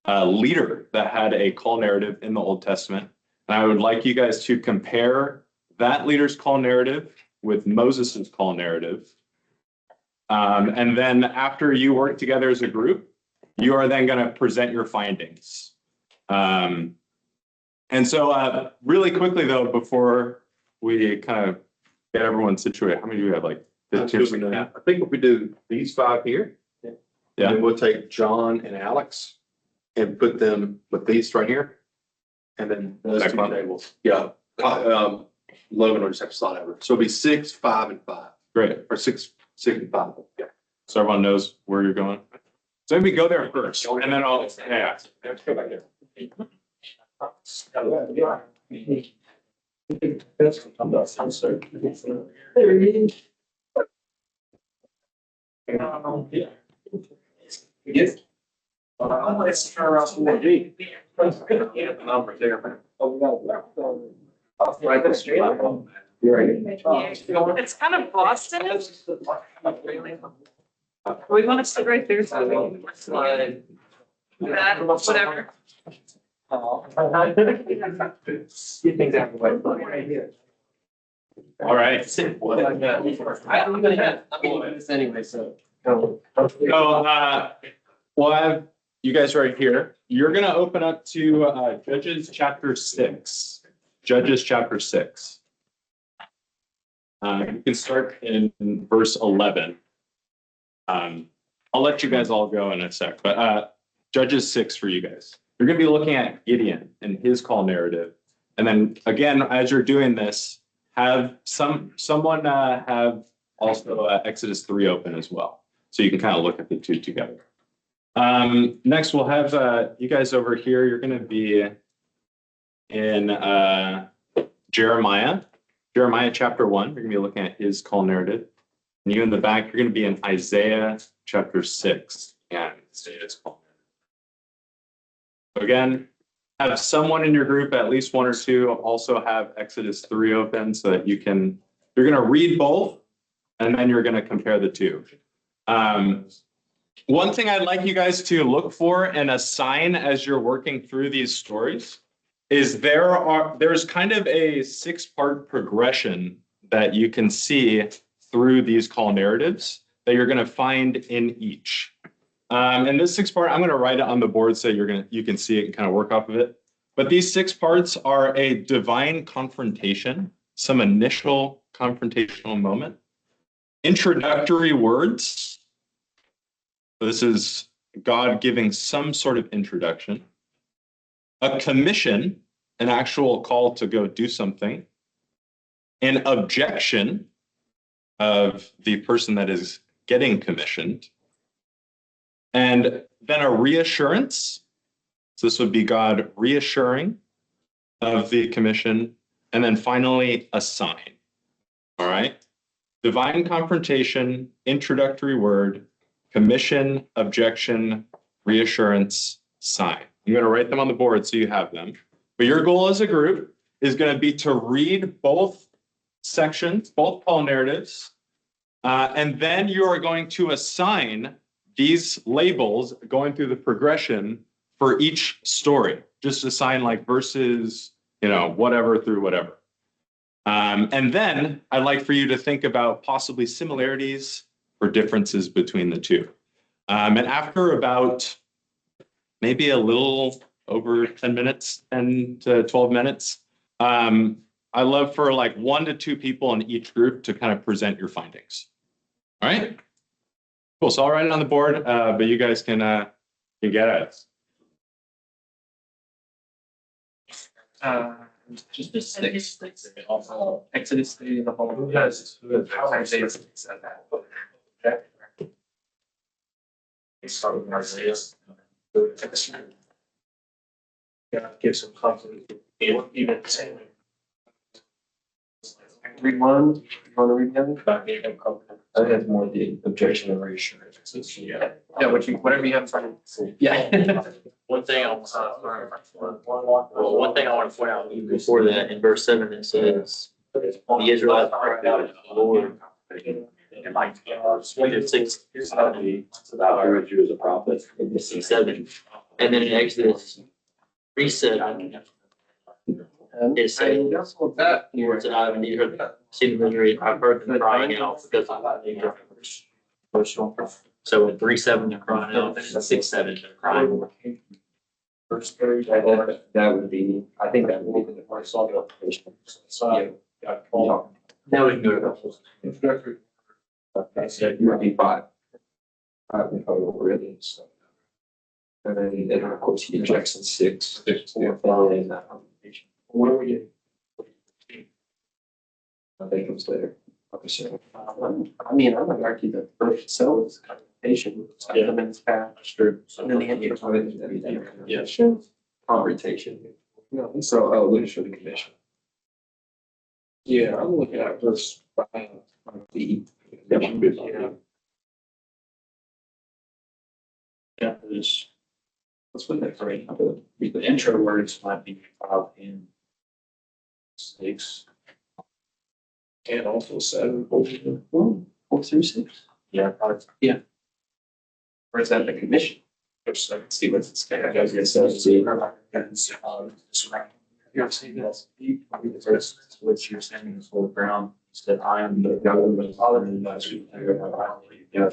leader that had a call narrative in the Old Testament. And I would like you guys to compare that leader's call narrative with Moses's call narrative. And then after you work together as a group, you are then going to present your findings. And so really quickly, though, before we kind of get everyone situated, how many do we have? Like 15? I think if we do these 5 here, then we'll take John and Alex and put them with these right here. And then those Back 2 up. tables. Yeah. Logan will just have to slide over. So it'll be 6, 5, and 5. Great. Or 6, 6 and 5. Yeah. So everyone knows where you're going. So maybe go there first, and then I'll, yeah. Let's go back there. Yes. Let's turn around some more. Number there. Right, that's straight. You're right. It's kind of Boston-ish. We want to sit right there. So we can Slide. that, whatever. You think that way? Right here. All right. I'm gonna do this anyway, so. So we'll have you guys right here. You're going to open up to Judges chapter 6. Judges chapter 6. You can start in verse 11. I'll let you guys all go in a sec, but Judges 6 for you guys. You're going to be looking at Gideon and his call narrative. And then again, as you're doing this, have someone have also Exodus 3 open as well. So you can kind of look at the two together. Next, we'll have you guys over here. You're going to be in Jeremiah chapter 1. You're going to be looking at his call narrative. And you in the back, you're going to be in Isaiah chapter 6. Yeah, Isaiah's call narrative. So again, have someone in your group, at least 1 or 2, also have Exodus 3 open so that you're going to read both, and then you're going to compare the two. One thing I'd like you guys to look for and assign as you're working through these stories is there's kind of a 6-part progression that you can see through these call narratives that you're going to find in each. And this 6-part, I'm going to write it on the board so you can see it and kind of work off of it. But these 6 parts are a divine confrontation, some initial confrontational moment, introductory words. This is God giving some sort of introduction, a commission, an actual call to go do something, an objection of the person that is getting commissioned, and then a reassurance. So this would be God reassuring of the commission, and then finally a sign. All right. Divine confrontation, introductory word, commission, objection, reassurance, sign. I'm going to write them on the board so you have them. But your goal as a group is going to be to read both sections, both call narratives, and then you are going to assign these labels going through the progression for each story. Just assign like verses, whatever through whatever. And then I'd like for you to think about possibly similarities or differences between the two. And after about maybe a little over 10 minutes, 10 to 12 minutes, I love for like 1 to 2 people in each group to kind of present your findings. All right? Cool. So I'll write it on the board, but you guys can get it. Just 6. Exodus 3 in the whole. Yes. Isaiah 6 said that. Start with Isaiah. Yeah, give some confidence. Even saying. Read one. You want to read the other? I have more the objection and reassurance. Yeah, whatever you have in front of you. Yeah. One thing I want to point out before that, in verse 7, it says, the Israelites cried out to the Lord. And like, 6, about you as a prophet, 7. And then in Exodus 3:7, it says, Lord said, I have indeed heard, seen the misery, I've heard them crying out because of the emotional. So in 3:7, they're crying out, and in 6:7, they're crying. That would be, I think that would be the first application. So, yeah. Now we can go to that. Okay, so it would be 5. 5 in total, really, so. And then of course, he injects in 6, 4, 5 in that application. What are we getting? I think it was later. Okay, so. I mean, I would argue that verse itself is confrontation. Yeah. Them in this path. That's true. And then the answer. Yeah. Confrontation. No, so, leadership and commission. Yeah, I'm looking at verse 5. B. Yeah, there's, Let's put that three. the intro words might be 5 and 6. And also 7. 4 through 6. Yeah, probably. Or is that the commission? Verse 7. See what's it saying. Yeah, it says, see. You're saying that's. Which you're saying is full ground, said, I am the God of the Father and the Son. Yeah, I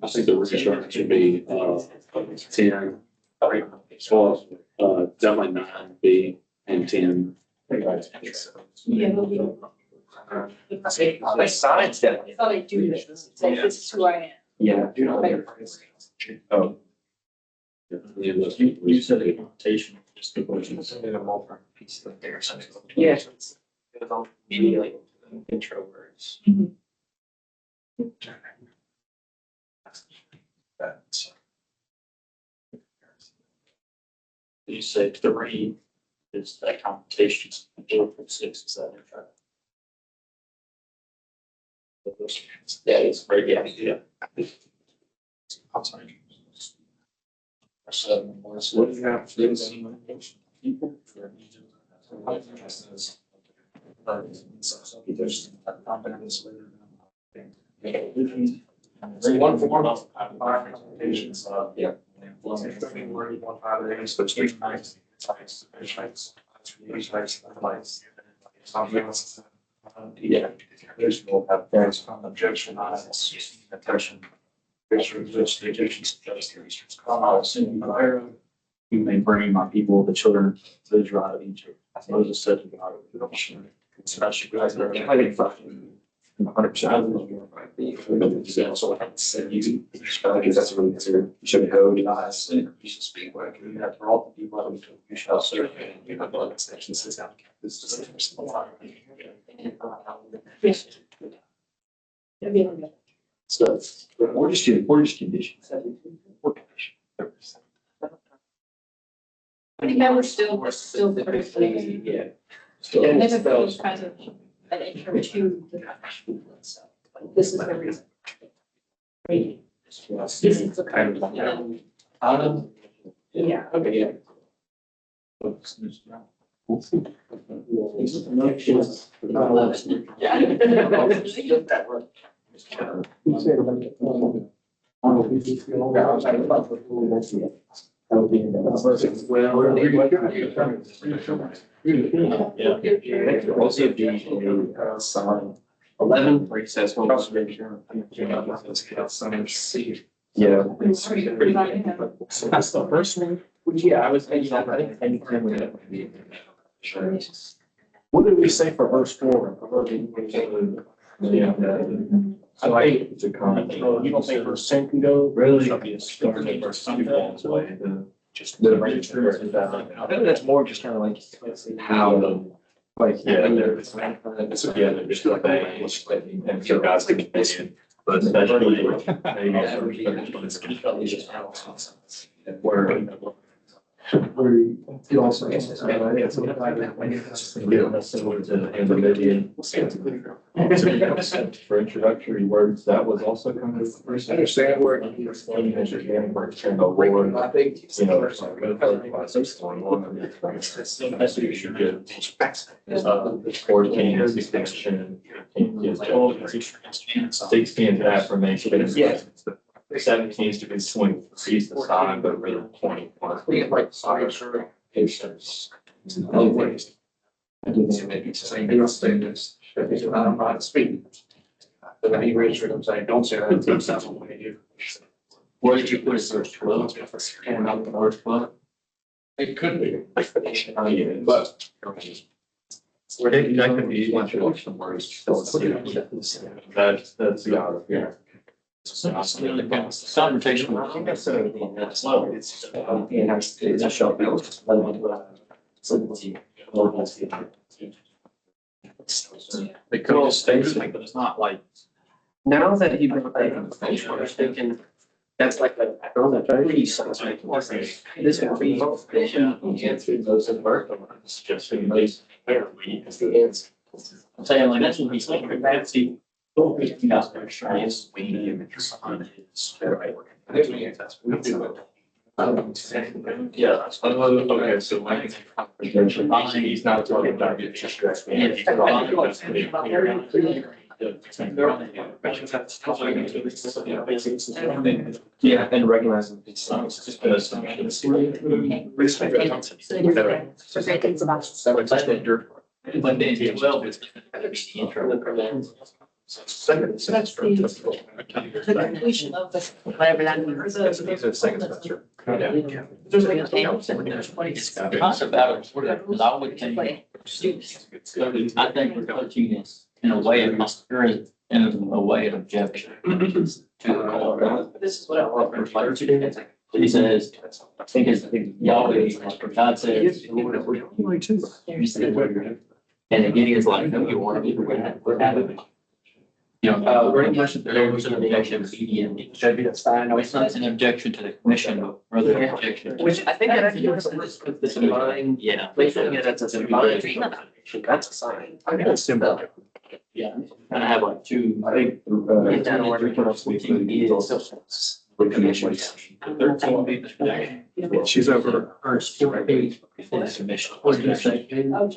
think the research should be 10, well, definitely 9B and 10. Yeah, it'll be. The signs that. That's how they do this. It's like, this is who I am. Yeah. Oh. You said a connotation, just the questions. Piece of there. Yeah. It was all immediately intro words. You say 3 is that connotation, 4 from 6 is that intro. Yeah, it's Right, yeah. I'm sorry. So, What do you have? people So one form of applications. Yeah. Yeah. There's no various objection on attention. Which the Egyptians suggest. I'll assume you may bring my people, the children of Israel out of Egypt. Moses said to God, especially guys that are. I think 100%. So I said you, because that's what you should go to us, you should speak like you have for all the people you shall serve. You have one extension says out. This is So, We're just conditions. I think that we're still very clear. Yeah. And then it was kind of an intro to the confession and stuff. Like, this is the reason. This is the kind of. Yeah. Okay, yeah. We'll see if the sign 11 where he says. Yeah. So that's the first one. Yeah, I was thinking that, I think anytime we have. What did we say for verse 4? Yeah. I like. It's a comment. You don't think verse 10 can go? Really? Verse 2 falls away. Just the I think that's more just kind of like how, like, Yeah. it's just like and So God's opinion, but especially maybe where It also. For introductory words, that was also kind of. I understand where. The Lord, I think. you know, it's like, what's going on. That's what you should get. 14 is distinction, 15 is 16 is affirmation. Yes. 17 is to be swing, sees the sign, but really 21. We get like side shirt. Patience. Always. I didn't say maybe it's saying, don't say this, I'm not speaking. But then he raised it, I'm saying, don't say that, that's not what we do. Where did you put it, verse 12? And not the word, but. It could be. But. That could be some words. That's God, yeah. Conversation. They could just say something, but it's not like. Now that he brought that up, I was thinking, that's like a, pretty sense. This would be. Answering those in birth, it's just in those. It's the answer. I'm saying like, that's what he's saying, that's the. Yeah. Okay, so like. He's not talking about getting stressed. He's talking Yeah, and recognizing these things. So great things about. But then, well, it's gonna be the intro. The completion of the, whatever that means. These are second semester. It's not about order, because I would think, Students. I think we're 13 is in a way of mystery and in a way of objection. To the law. This is what I want. He says, I think it's Yahweh, God says. And then Gideon's like, no, you want to be, we're having. You know, very much there was an objection to Gideon. No, it's not an objection to the commission, but rather an objection. to- Which I think that actually was the divine, Yeah. placing it as a divine. That's a sign. I think it's simple. Yeah, kind of have like two. I think. In that order, is. She's over. First, submission. Oh,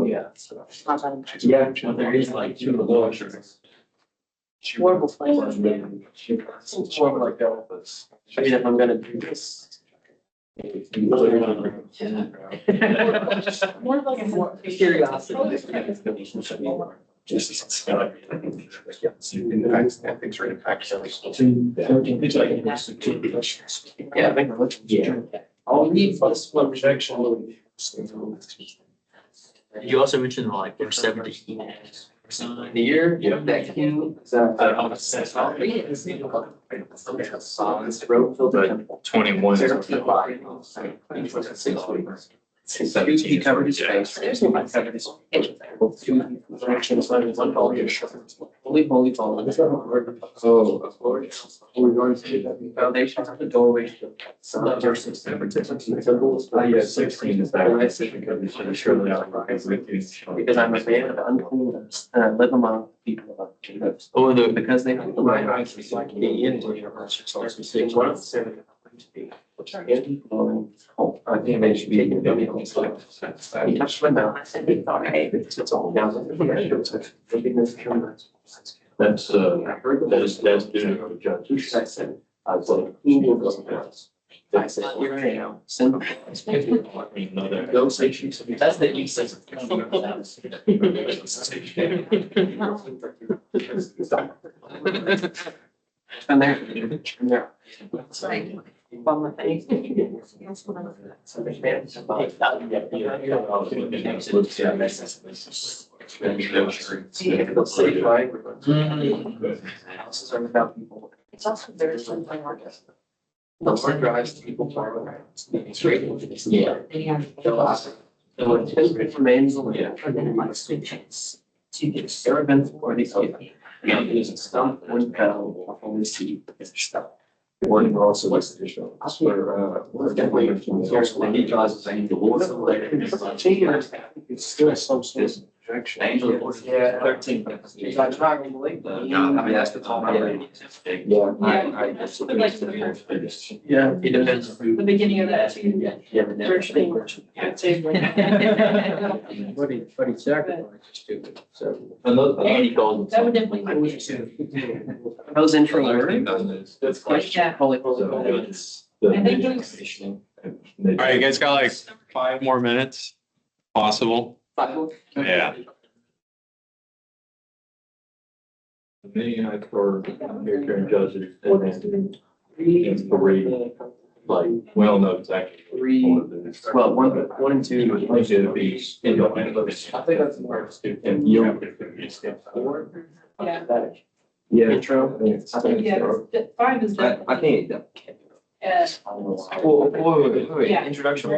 Yeah. Yeah. But there is like two laws. Horrible place. More like that. I mean, if I'm gonna do this. More like a. Curiosity. Just. I think things are impacted. Yeah, I think. Yeah. I'll need plus one rejection. You also mentioned like there's 17. The year, that king, is that. Road filter. 21 is. He covered his face. I covered his. Two directions, one ball. Holy, holy, holy. Oh, we're going to. Foundations of the doorway. Verses. Yeah, 16 is that. Surely Because I'm a man of unclean lips, and I live among people of unclean lips. Oh, the, Because they put my eyes reflect the end of your verse. One of the seven to be, which are in flowing hope. I think they should be taken to be on his lips. He touched my mouth. I said, it's all right. It's all now. That's, that's doing a judge. I said, who will go first? I said, here I am. Send. Go say she's. That's the use of. And there. Right. One more thing. That's what Houses are without people. It's also very something like. The Lord drives people far. yeah. The Lord remains the land. And then like switches to get. Servant for the other. Now, there's a stump, one pedal, only see, it's stuff. Warning also was additional. For definitely. He draws his angel. It's still some sort of projection. Angel. Yeah, 13. He's like, I'm not gonna believe that. I mean, that's the time. Yeah. But like the first, Yeah. It depends. the beginning of that too. Yeah. Virtually. I'd say. What he sacrificed to, so. And he calls That would himself. definitely. Those intro words. That's Yeah. Holy. I think those. All right, you guys got like 5 more minutes, possible? Yeah. Many for here judges and then it's 3, like, well, no, it's actually 3, well, 1 and 2. I think it'd be. I think that's the worst. And you. 4. Yeah. Yeah. Intro. I think Yeah, the 5 is I definitely. can't. Wait. Yeah. Introduction.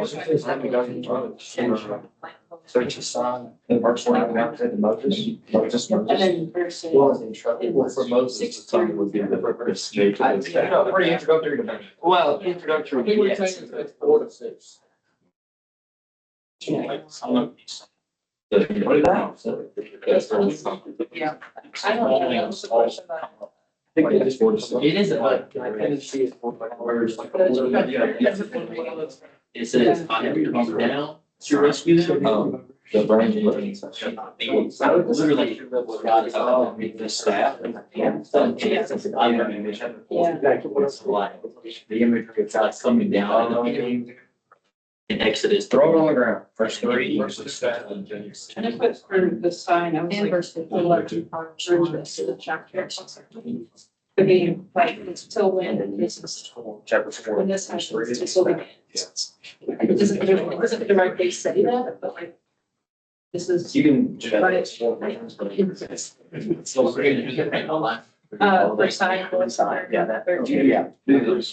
Search the sign, and verse 1, Moses. And then verse. Well, for Moses, the sign would be the Purpose, nature, and staff. pretty introductory to me. Well, introductory. Yes. 4 to 6. Yeah. I don't know. I think they just 4 to 6. It isn't like, I couldn't see it. Words like. It says, I have to come down to rescue them. The brain. Literally, what God is telling me, the staff. The imagery of God coming down. In Exodus. Throw it on the ground. Verse 3. And I put for the sign, I was like, verse 11, through the chapter. I mean, like, it's till when this is, Chapter 4. when this happens, it's till the. It doesn't directly say that, but like, this is. You can. Right. So we're gonna do that right now. For sign, one sign. Yeah, that. 13. Yeah. Would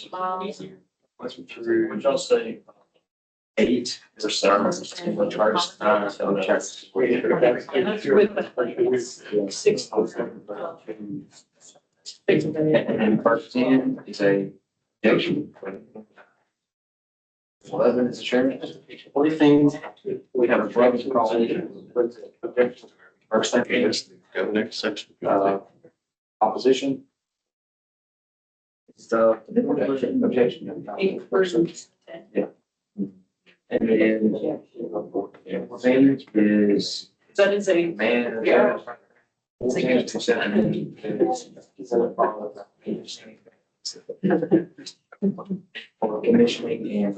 y'all say 8. For sermons. And that's with like 6. And verse 10 is a. 11 is a church. Only things. We have a brother called. Verse 13 is Go next section. opposition. So. Objection. 8 verses. And then. Thing is. That is a. Man. Yeah. Or commissioning and.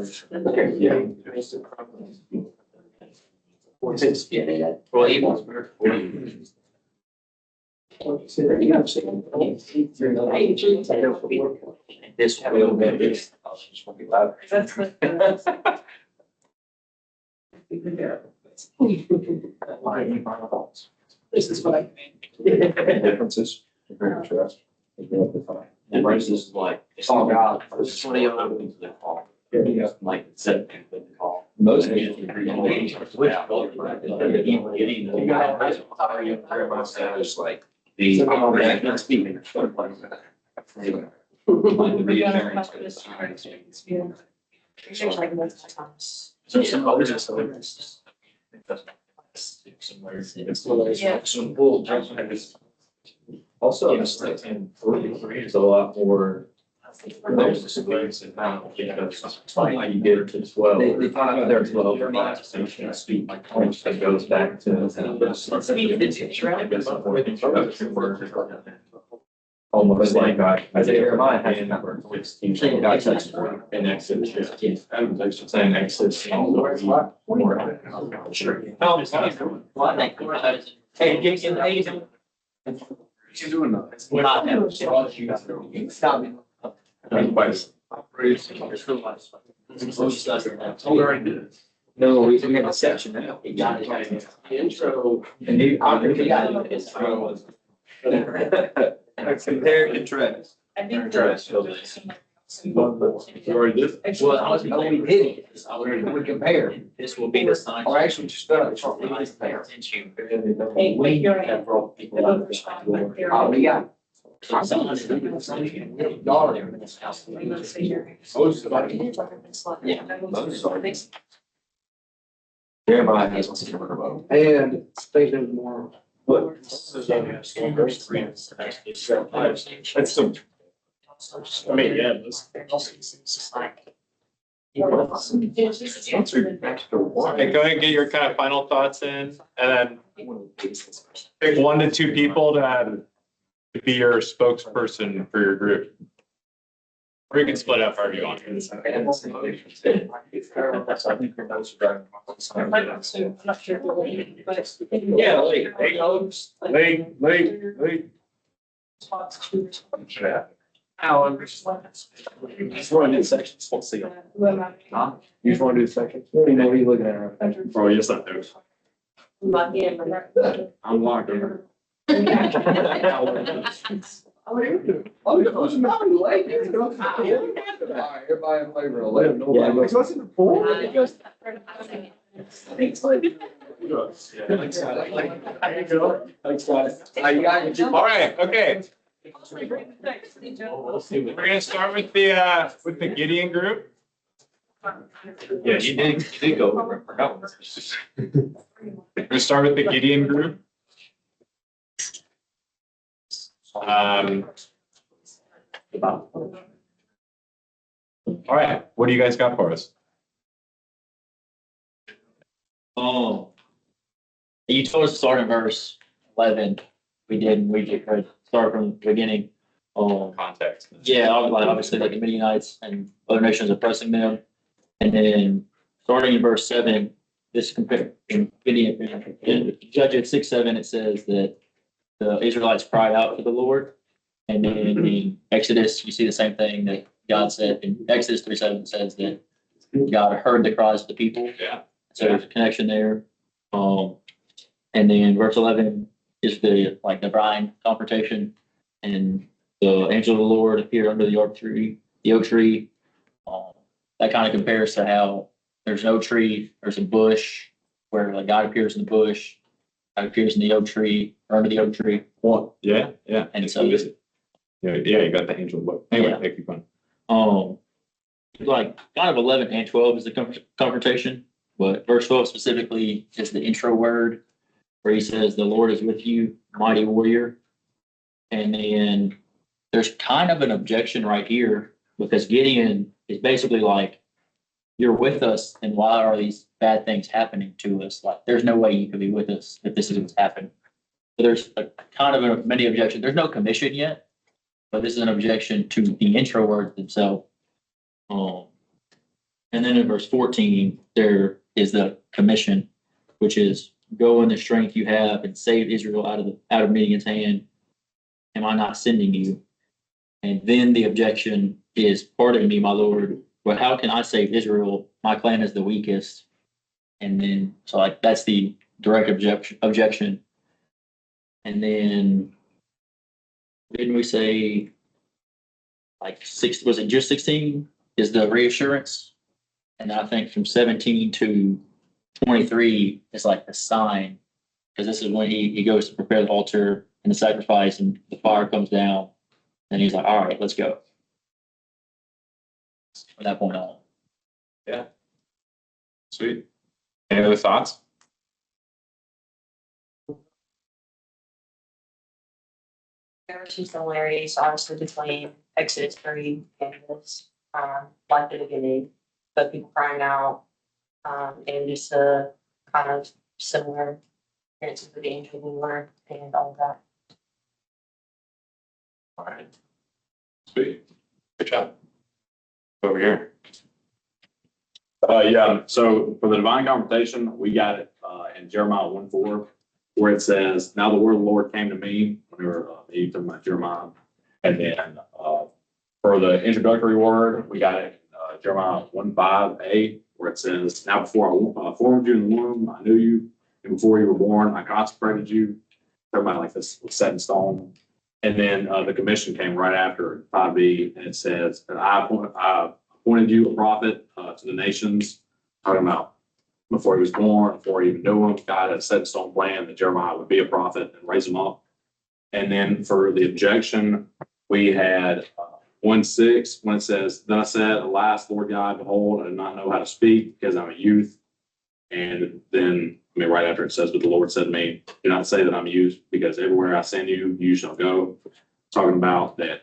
Well, even. This will be. That's the. This is what I mean. Differences. Embraces like. It's all God. It's 20 open to the call. Yeah. Like, set the call. Most. It's like. The. Speaking. We're gonna talk about this. Yeah. There's like multiple times. So some others are so. Yeah. some bull judgment. Also, it's like in 43 is a lot more. There's disagreements in now, because it's like how you get to 12. They talk about their 12. Speak like, that goes back to. Almost like Isaiah Jeremiah has a number. God touched in Exodus. I'm saying Exodus. Sure. Hey, Jason, how you doing? You're doing that. Not him. Stop me. No, we have a section now. He got it. Intro. And you. Compare and contrast. I think Already did. Well, I was going We did it. We compare. This will be the sign. Or actually just compare. Hey, wait, you're right. Oh, we got. So it's not- Jeremiah has what's in front of him. And they do more. That's some, I mean, yeah, let's. Okay, go ahead and get your kind of final thoughts in, and then pick 1 to 2 people to be your spokesperson for your group. Or you can split up however you want. I'm not sure, but. Yeah, like, there goes. Wait. Alan. You just want to do sections, let's see. Huh? You just want to do sections? You know, you're looking at her. Oh, yes, I do. I'm locked in. Oh, it was not late. Everybody in favor of late. Yeah. Goes in the pool. All right, okay. We're gonna start with the Gideon group. Yeah, you did go over it. Forgot. We're gonna start with the Gideon group. All right, what do you guys got for us? Oh. You told us to start in verse 11. We could start from the beginning. Context. Yeah, obviously like the Midianites and other nations oppressing them. And then starting in verse 7, this compare in Judges 6:7, it says that the Israelites cried out to the Lord. And then in Exodus, you see the same thing that God said in Exodus 3:7 says that God heard the cries of the people. Yeah. So there's a connection there. And then verse 11 is the brine confrontation, and the angel of the Lord appeared under the oak tree. That kind of compares to how there's no tree, there's a bush, where God appears in the bush, God appears in the oak tree, or under the oak tree. Well, yeah. And so, Yeah, you got the angel look. Anyway, Yeah. keep going. kind of 11 and 12 is the confrontation, but verse 12 specifically is the intro word where he says, "The Lord is with you, mighty warrior." And then there's kind of an objection right here because Gideon is basically like, "You're with us, and why are these bad things happening to us? Like, there's no way you could be with us if this is what's happened." So there's a kind of a many objection. There's no commission yet, but this is an objection to the intro words themselves. And then in verse 14, there is the commission, which is, "Go in the strength you have and save Israel out of Midian's hand. Am I not sending you?" And then the objection is, "Pardon me, my Lord, but how can I save Israel? My clan is the weakest." And then, so that's the direct objection. And then, didn't we say, was it just 16 is the reassurance? And I think from 17 to 23 is like the sign, because this is when he goes to prepare the altar and the sacrifice, and the fire comes down, and he's like, "All right, let's go." From that point on. Sweet. Any other thoughts? There are some similarities, obviously, between Exodus 3 and this, like the beginning, but people crying out, and just a kind of similar experiences with the angel of the Lord and all of that. All right. Sweet. Good job. Over here. Yeah, so for the divine confrontation, we got it in Jeremiah 1:4, where it says, "Now the word of the Lord came to me," whenever you talking about Jeremiah. And then for the introductory word, we got it in Jeremiah 1:5a, where it says, "Now before I formed you in the womb, I knew you, and before you were born, I consecrated you." Talking about like this set in stone. And then the commission came right after 5b, and it says, I appointed you a prophet to the nations." Talking about before he was born, before he even knew him, God had set in stone plan that Jeremiah would be a prophet and raise him up. And then for the objection, we had 1:6 when it says, "Then I said, Alas, Lord God, behold, I do not know how to speak because I'm a youth." And then, I mean, right after it says, "But the Lord said to me, do not say that I'm a youth, because everywhere I send you, you shall go." Talking about that,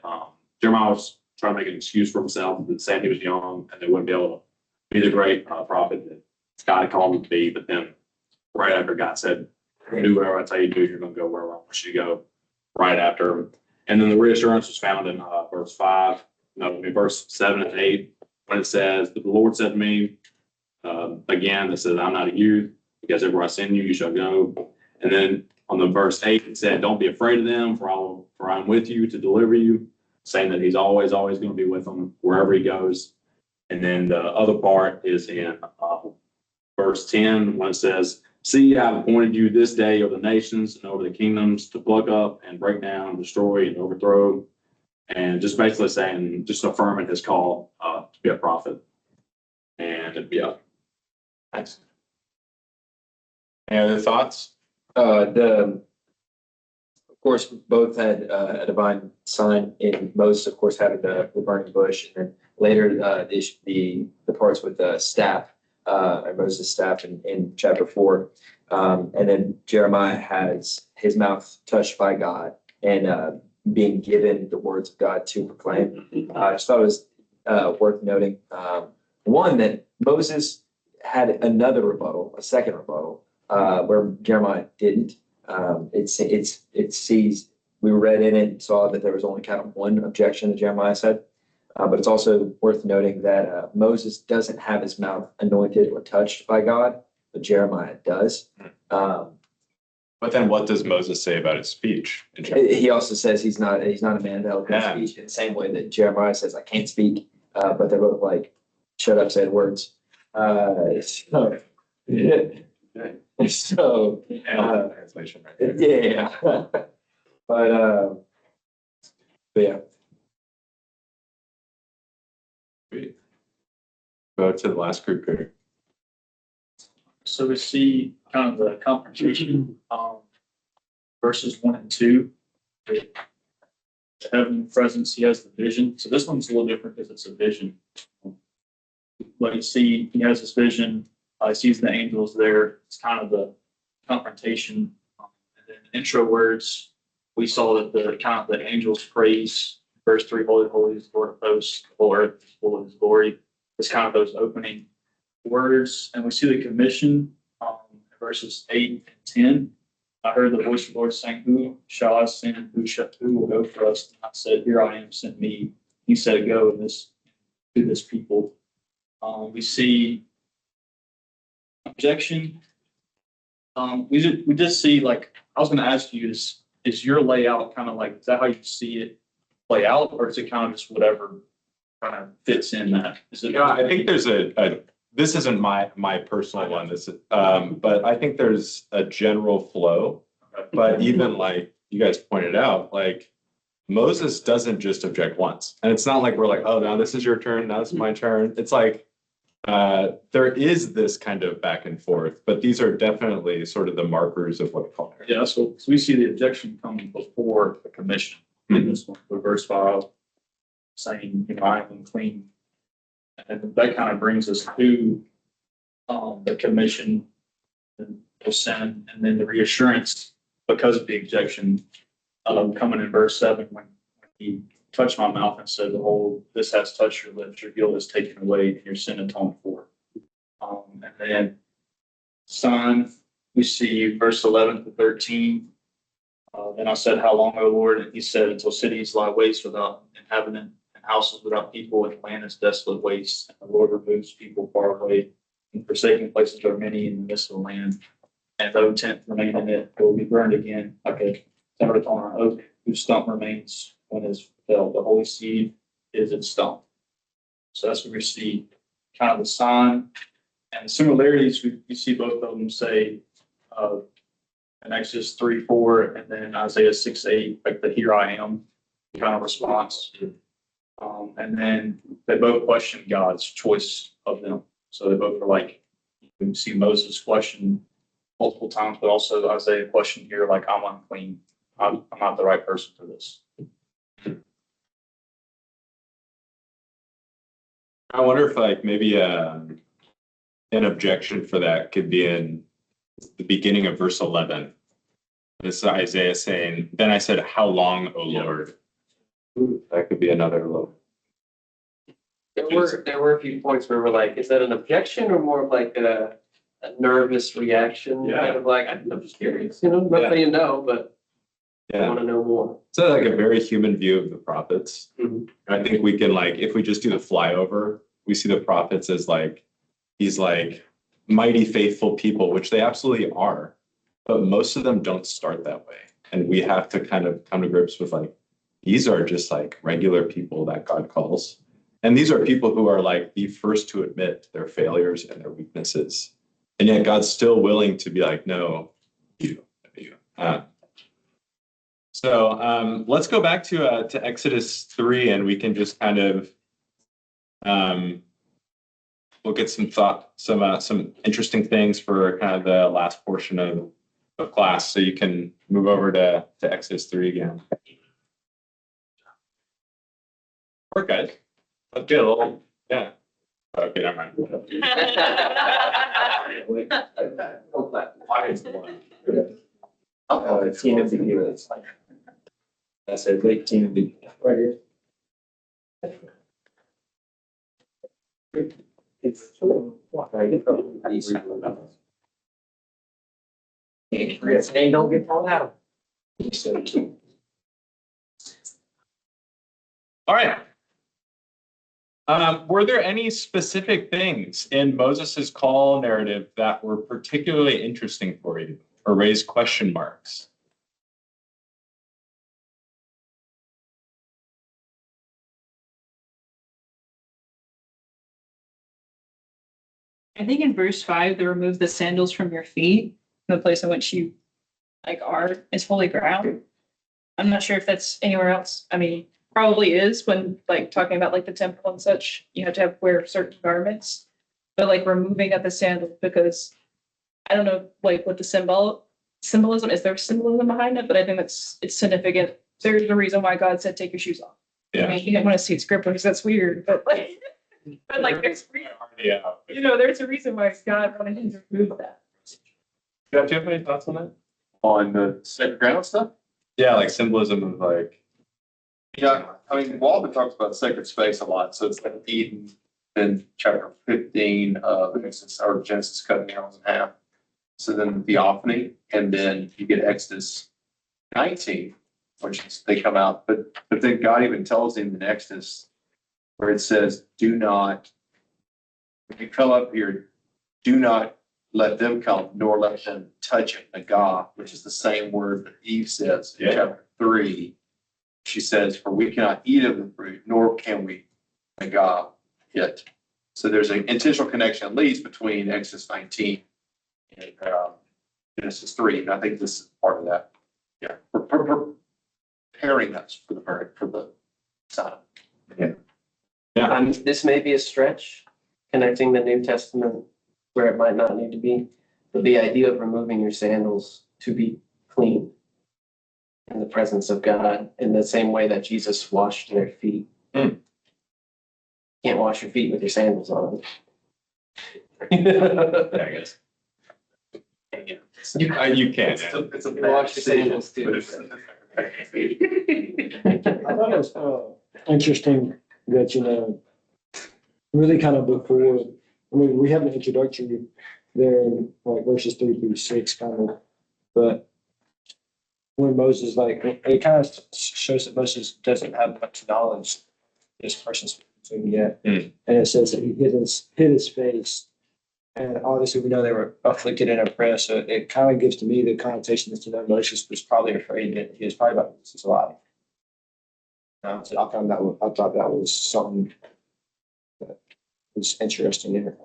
Jeremiah was trying to make an excuse for himself, that saying he was young and they wouldn't be able to be the great prophet that God had called him to be. But then, right after God said, "Do whatever I tell you to do, you're going to go wherever I want you to go," right after. And then the reassurance was found in verse 5, verse 7 and 8, when it says, "But the Lord said to me," again, it says, "I'm not a youth, because everywhere I send you, you shall go." And then on the verse 8, it said, "Don't be afraid of them, for I'm with you to deliver you," saying that he's always going to be with them wherever he goes. And then the other part is in verse 10, when it says, "See, I have appointed you this day over the nations and over the kingdoms to pluck up and break down, destroy and overthrow." And just basically saying, just affirming his call to be a prophet. And yeah. Thanks. Any other thoughts? Of course, both had a divine sign. In Moses, of course, had the burning bush, and then later the parts with the staff, Moses' staff in chapter 4, and then Jeremiah has his mouth touched by God and being given the words of God to proclaim. I just thought it was worth noting. One, that Moses had another rebuttal, a second rebuttal, where Jeremiah didn't. It sees, we read in it and saw that there was only kind of one objection that Jeremiah said. But it's also worth noting that Moses doesn't have his mouth anointed or touched by God, but Jeremiah does. But then what does Moses say about his speech? He also says he's not a man of eloquent speech, in the same way that Jeremiah says, "I can't speak," but they're both like, "Shut up, said words." So Translation right there. yeah. But yeah. Go to the last group here. So we see kind of the confrontation, verses 1 and 2. The heavenly presence, he has the vision. So this one's a little different because it's a vision. But you see, he has this vision. He sees the angels there. It's kind of the confrontation. And then intro words, we saw that the angels praise. Verse 3, "Holy, holy is the Lord of hosts, the whole earth is full of his glory." It's kind of those opening words. And we see the commission, verses 8 and 10. "I heard the voice of the Lord saying, Who shall I send, and who will go for us? And I said, Here I am, send me." He said, "Go to this people." We see objection. We just see, like, I was going to ask you, is your layout kind of like, is that how you see it play out, or is it kind of just whatever kind of fits in that? Is it? Yeah, I think there's this isn't my personal one. But I think there's a general flow. But even like you guys pointed out, like Moses doesn't just object once, and it's not like we're like, "Oh, now this is your turn, now it's my turn." It's like there is this kind of back and forth, but these are definitely sort of the markers of what call. Yeah, so we see the objection coming before the commission. In this one, with verse 5, saying, "I am unclean." And that kind of brings us to the commission and the sin, and then the reassurance because of the objection coming in verse 7, when he touched my mouth and said, "Behold, this has touched your lips, your guilt is taken away, and your sin atoned for." And then sign, we see verse 11 to 13. "Then I said, How long, O Lord?" And he said, "Until cities lie waste without inhabitant, and houses without people, and land is desolate waste. And the Lord removes people far away, and forsaken places are many in the midst of the land. And though tent remain in it, it will be burned again, like a timber on an oak, whose stump remains when it is felled. The holy seed is its stump." So that's what we see, kind of the sign. And the similarities, we see both of them say, in Exodus 3:4, and then Isaiah 6:8, like the "Here I am" kind of response. And then they both question God's choice of them. So they both are like, you can see Moses question multiple times, but also Isaiah question here, like, "I'm unclean." I'm not the right person for this. I wonder if like maybe an objection for that could be in the beginning of verse 11. This is Isaiah saying, "Then I said, how long, O Lord?" That could be another little. There were a few points where we're like, is that an objection or more of like a nervous reaction? Yeah. Kind of like, I'm just curious, I'm not Yeah. saying no, but I Yeah, want to know more. it's like a very human view of the prophets. Mhm. I think we can like, if we just do the flyover, we see the prophets as like, these like mighty faithful people, which they absolutely are, but most of them don't start that way. And we have to kind of come to grips with like, these are just like regular people that God calls. And these are people who are like the first to admit their failures and their weaknesses. And yet God's still willing to be like, no, you. So let's go back to Exodus 3, and we can just kind of look at some interesting things for kind of the last portion of class. So you can move over to Exodus 3 again. Work, guys. Let's get a little, yeah. Okay, never mind. Teen of the year. I said late teen of the year. Right here. It's. Hey, don't get thrown out. All right. Were there any specific things in Moses's call narrative that were particularly interesting for you or raised question marks? I think in verse 5, they remove the sandals from your feet, the place in which you like are is holy ground. I'm not sure if that's anywhere else. I mean, probably is when like talking about like the temple and such, you have to wear certain garments. But like removing of the sandals because I don't know like what the symbolism is. There symbolism behind it, but I think it's significant. There's a reason why God said take your shoes off. I Yeah. mean, you didn't want to see script because that's weird, but like there's Yeah. there's a reason why God wanted him to remove that. Do you have any thoughts on that? On the sacred ground stuff? Yeah, like symbolism of like, Yeah, I mean, Walden talks about sacred space a lot, so it's like Eden in chapter 15 of Genesis cutting the animals in half. So then theophany, and then you get Exodus 19, which is they come out, but then God even tells him in Exodus where it says, do not, if you come up here, do not let them come, nor let them touch it, Nagah, which is the same word that Eve says in Yeah. chapter 3. She says, for we cannot eat of the fruit, nor can we Nagah it. So there's an intentional connection, at least, between Exodus 19 and Genesis 3. And I think this is part of that. Yeah, preparing us for the sign. This may be a stretch, connecting the New Testament where it might not need to be, but the idea of removing your sandals to be clean in the presence of God in the same way that Jesus washed their feet. Mm. Can't wash your feet with your sandals on. yeah, I guess. You can. It's a You wash your sandals too. I thought it was interesting that, really kind of before, I mean, we have an introductory there in like verses 3 through 6 kind of, but when Moses, like, it kind of shows that Moses doesn't have much knowledge this person's speaking to him yet. Mm. And it says that he hid his face. And obviously we know they were afflicted and oppressed, so it kind of gives to me the connotation that Moses was probably afraid that he was probably about to lose his life. So I thought that was something that was interesting in it.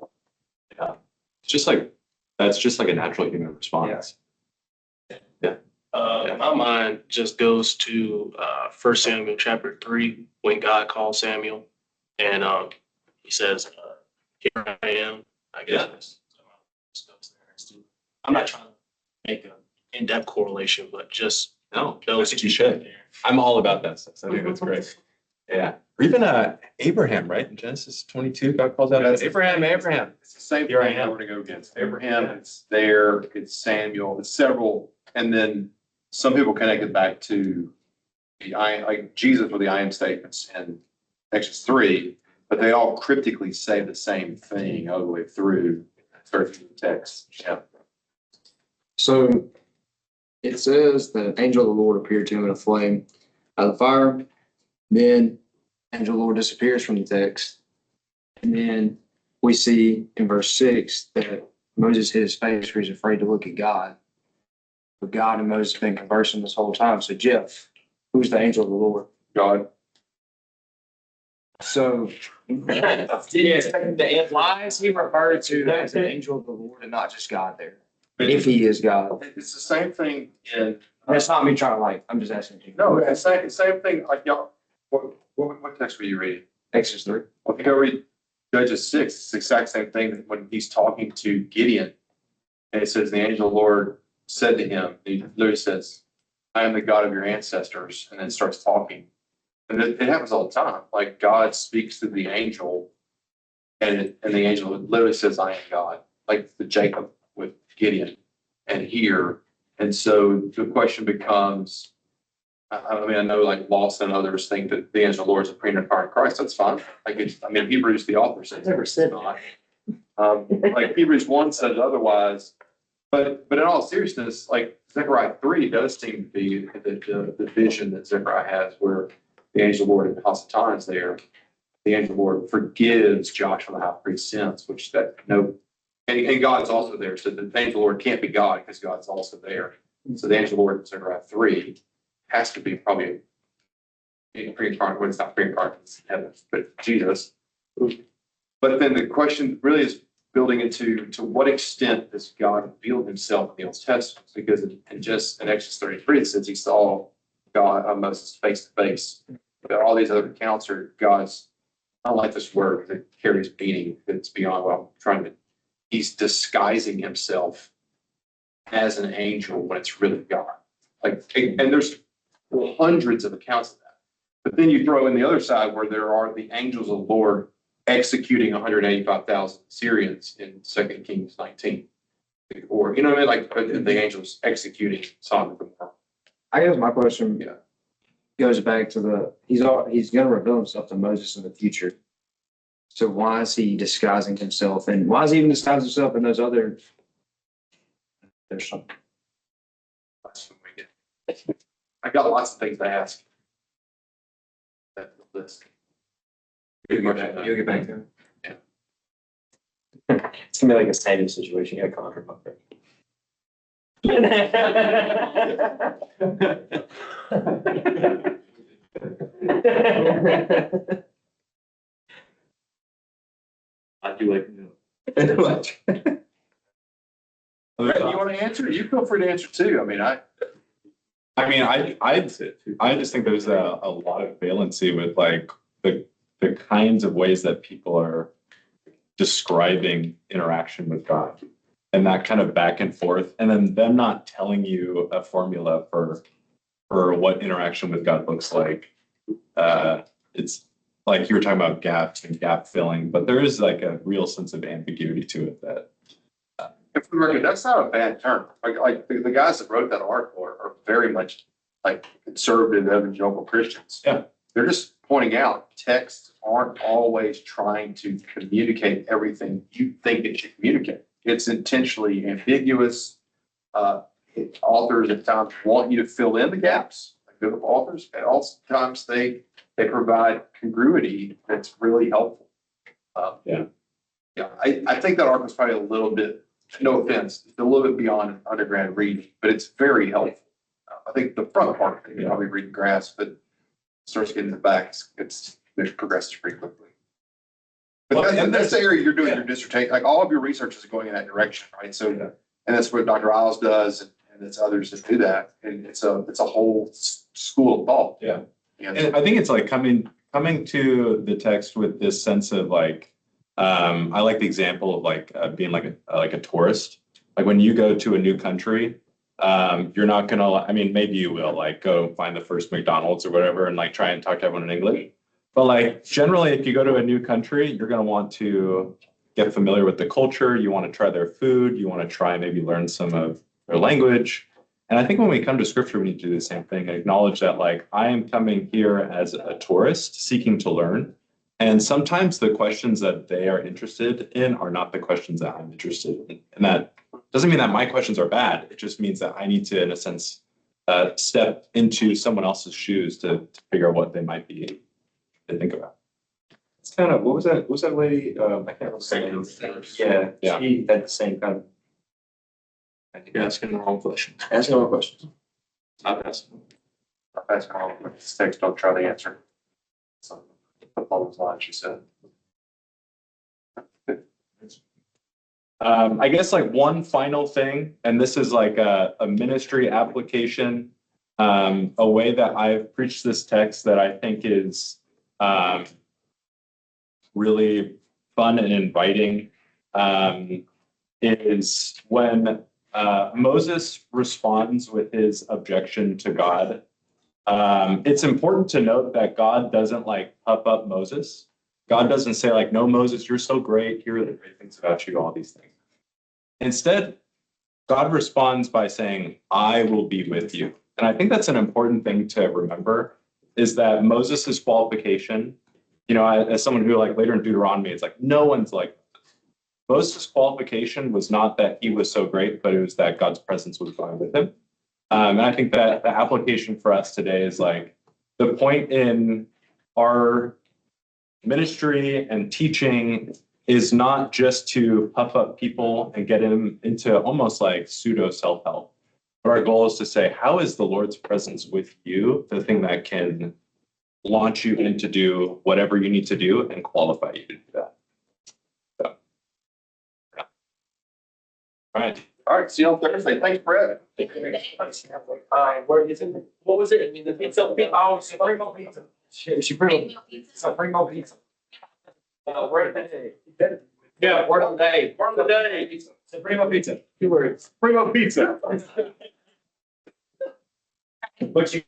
That's just like a natural human response. My mind just goes to 1 Samuel chapter 3 when God calls Samuel and he says, here I am. I guess I'm not trying to make an in-depth correlation, but just No, Those you should. I'm all about that stuff. So I think that's great. Yeah. Or even Abraham, right? In Genesis 22, God calls out Abraham. It's the same Here I thing am. we're gonna go against. Abraham, it's there, it's Samuel, it's several, and then some people connect it back to the I, like Jesus with the I am statements in Exodus 3, but they all cryptically say the same thing all the way through the text. Yeah. So it says the angel of the Lord appeared to him in a flame out of the fire. Then angel of the Lord disappears from the text. And then we see in verse 6 that Moses hid his face because he's afraid to look at God. But God and Moses have been conversing this whole time. So Jeff, who's the angel of the Lord? God. So why is he referred to as an angel of the Lord and not just God there? If he is God. It's the same thing in. That's not me trying to like, I'm just asking you. No, it's the same thing, like y'all, what text were you reading? Exodus 3. Well, if you go read Judges 6, it's the exact same thing when he's talking to Gideon. And it says, the angel of the Lord said to him, he literally says, I am the God of your ancestors, and then starts talking. And it happens all the time. Like God speaks to the angel, and the angel literally says, I am God. Like the Jacob with Gideon and here. And so the question becomes, I mean, I know like Lawson and others think that the angel of the Lord is a pre-incarnate Christ. That's fine. Like I mean, Hebrews, the author says. Never said not. Like Hebrews 1 says otherwise. But in all seriousness, like Zechariah 3 does seem to be the vision that Zechariah has where the angel of the Lord in Hasatan there. The angel of the Lord forgives Joshua the high priest's sins, which that no, and God's also there. So the angel of the Lord can't be God because God's also there. So the angel of the Lord in Zechariah 3 has to be probably a pre-incarnate, well, it's not pre-incarnate, it's heaven, but Jesus. But then the question really is building into to what extent does God reveal himself in the Old Testament? Because in Exodus 33, it says he saw God, Moses face to face. But all these other accounts are God's, I don't like this word that carries meaning, it's beyond what I'm trying to, he's disguising himself as an angel when it's really God. Like, and there's hundreds of accounts of that. But then you throw in the other side where there are the angels of the Lord executing 185,000 Syrians in 2 Kings 19. Or, you know what I mean? Like the angels executing Sodom and Gomorrah. I guess my question goes back to he's going to reveal himself to Moses in the future. So why is he disguising himself? And why is he even disguising himself in those other? There's something. That's when we get. I got lots of things to ask. That's the list. You'll get back to him. It's gonna be like a Samuel situation. You gotta conquer my friend. I do like to know. Brett, you want to answer? You feel free to answer too. I mean, I just think there's a lot of valency with like the kinds of ways that people are describing interaction with God and that kind of back and forth, and then them not telling you a formula for what interaction with God looks like. It's like you were talking about gaps and gap filling, but there is like a real sense of ambiguity to it that. and for the record, that's not a bad term. Like the guys that wrote that article are very much like conservative evangelical Christians. Yeah. They're just pointing out texts aren't always trying to communicate everything you think it should communicate. It's intentionally ambiguous. Authors at times want you to fill in the gaps. Like good authors, and also times they provide congruity that's really helpful. Yeah, I think that article is probably a little bit, no offense, it's a little bit beyond undergrad reading, but it's very helpful. I think the front part you can probably read and grasp, but starts getting to the back, it progresses pretty quickly. But that's the area you're doing your dissertation, like all of your research is going in that direction, right? So, and that's what Dr. Isles does, and it's others that do that, and it's a whole school of thought. Yeah, and I think it's like coming to the text with this sense of like, I like the example of like being like a tourist. Like when you go to a new country, You're not gonna, I mean, maybe you will like go find the first McDonald's or whatever and like try and talk to everyone in English. But like generally, if you go to a new country, you're gonna want to get familiar with the culture. You want to try their food. You want to try and maybe learn some of their language. And I think when we come to scripture, we need to do the same thing and acknowledge that like I am coming here as a tourist seeking to learn. And sometimes the questions that they are interested in are not the questions that I'm interested in. And that doesn't mean that my questions are bad. It just means that I need to, in a sense, step into someone else's shoes to figure out what they might be to think about. It's kind of, what was that? What was that lady? I can't remember. Yeah, Yeah. she had the same kind of. You're asking the wrong question. Asking all questions. Stop asking. That's all, text, don't try to answer. So, all those lines you said. I guess like one final thing, and this is like a ministry application, a way that I've preached this text that I think is really fun and inviting, is when Moses responds with his objection to God. It's important to note that God doesn't like puff up Moses. God doesn't say like, no, Moses, you're so great. Here are the great things about you, all these things. Instead, God responds by saying, I will be with you. And I think that's an important thing to remember is that Moses's qualification, you know, as someone who like later in Deuteronomy, it's like, no one's like, Moses' qualification was not that he was so great, but it was that God's presence was going with him. And I think that the application for us today is like the point in our ministry and teaching is not just to puff up people and get them into almost like pseudo self-help. But our goal is to say, how is the Lord's presence with you, the thing that can launch you into do whatever you need to do and qualify you to do that. So, yeah. All right. All right, see you on Thursday. Thanks, Brett. Where is it? What was it? I mean, the pizza. Oh, Supremo pizza. Supremo. Supremo pizza. Word of the day. Yeah, word of the day. Word of the day. Supremo pizza. 2 words. Primo Pizza. But you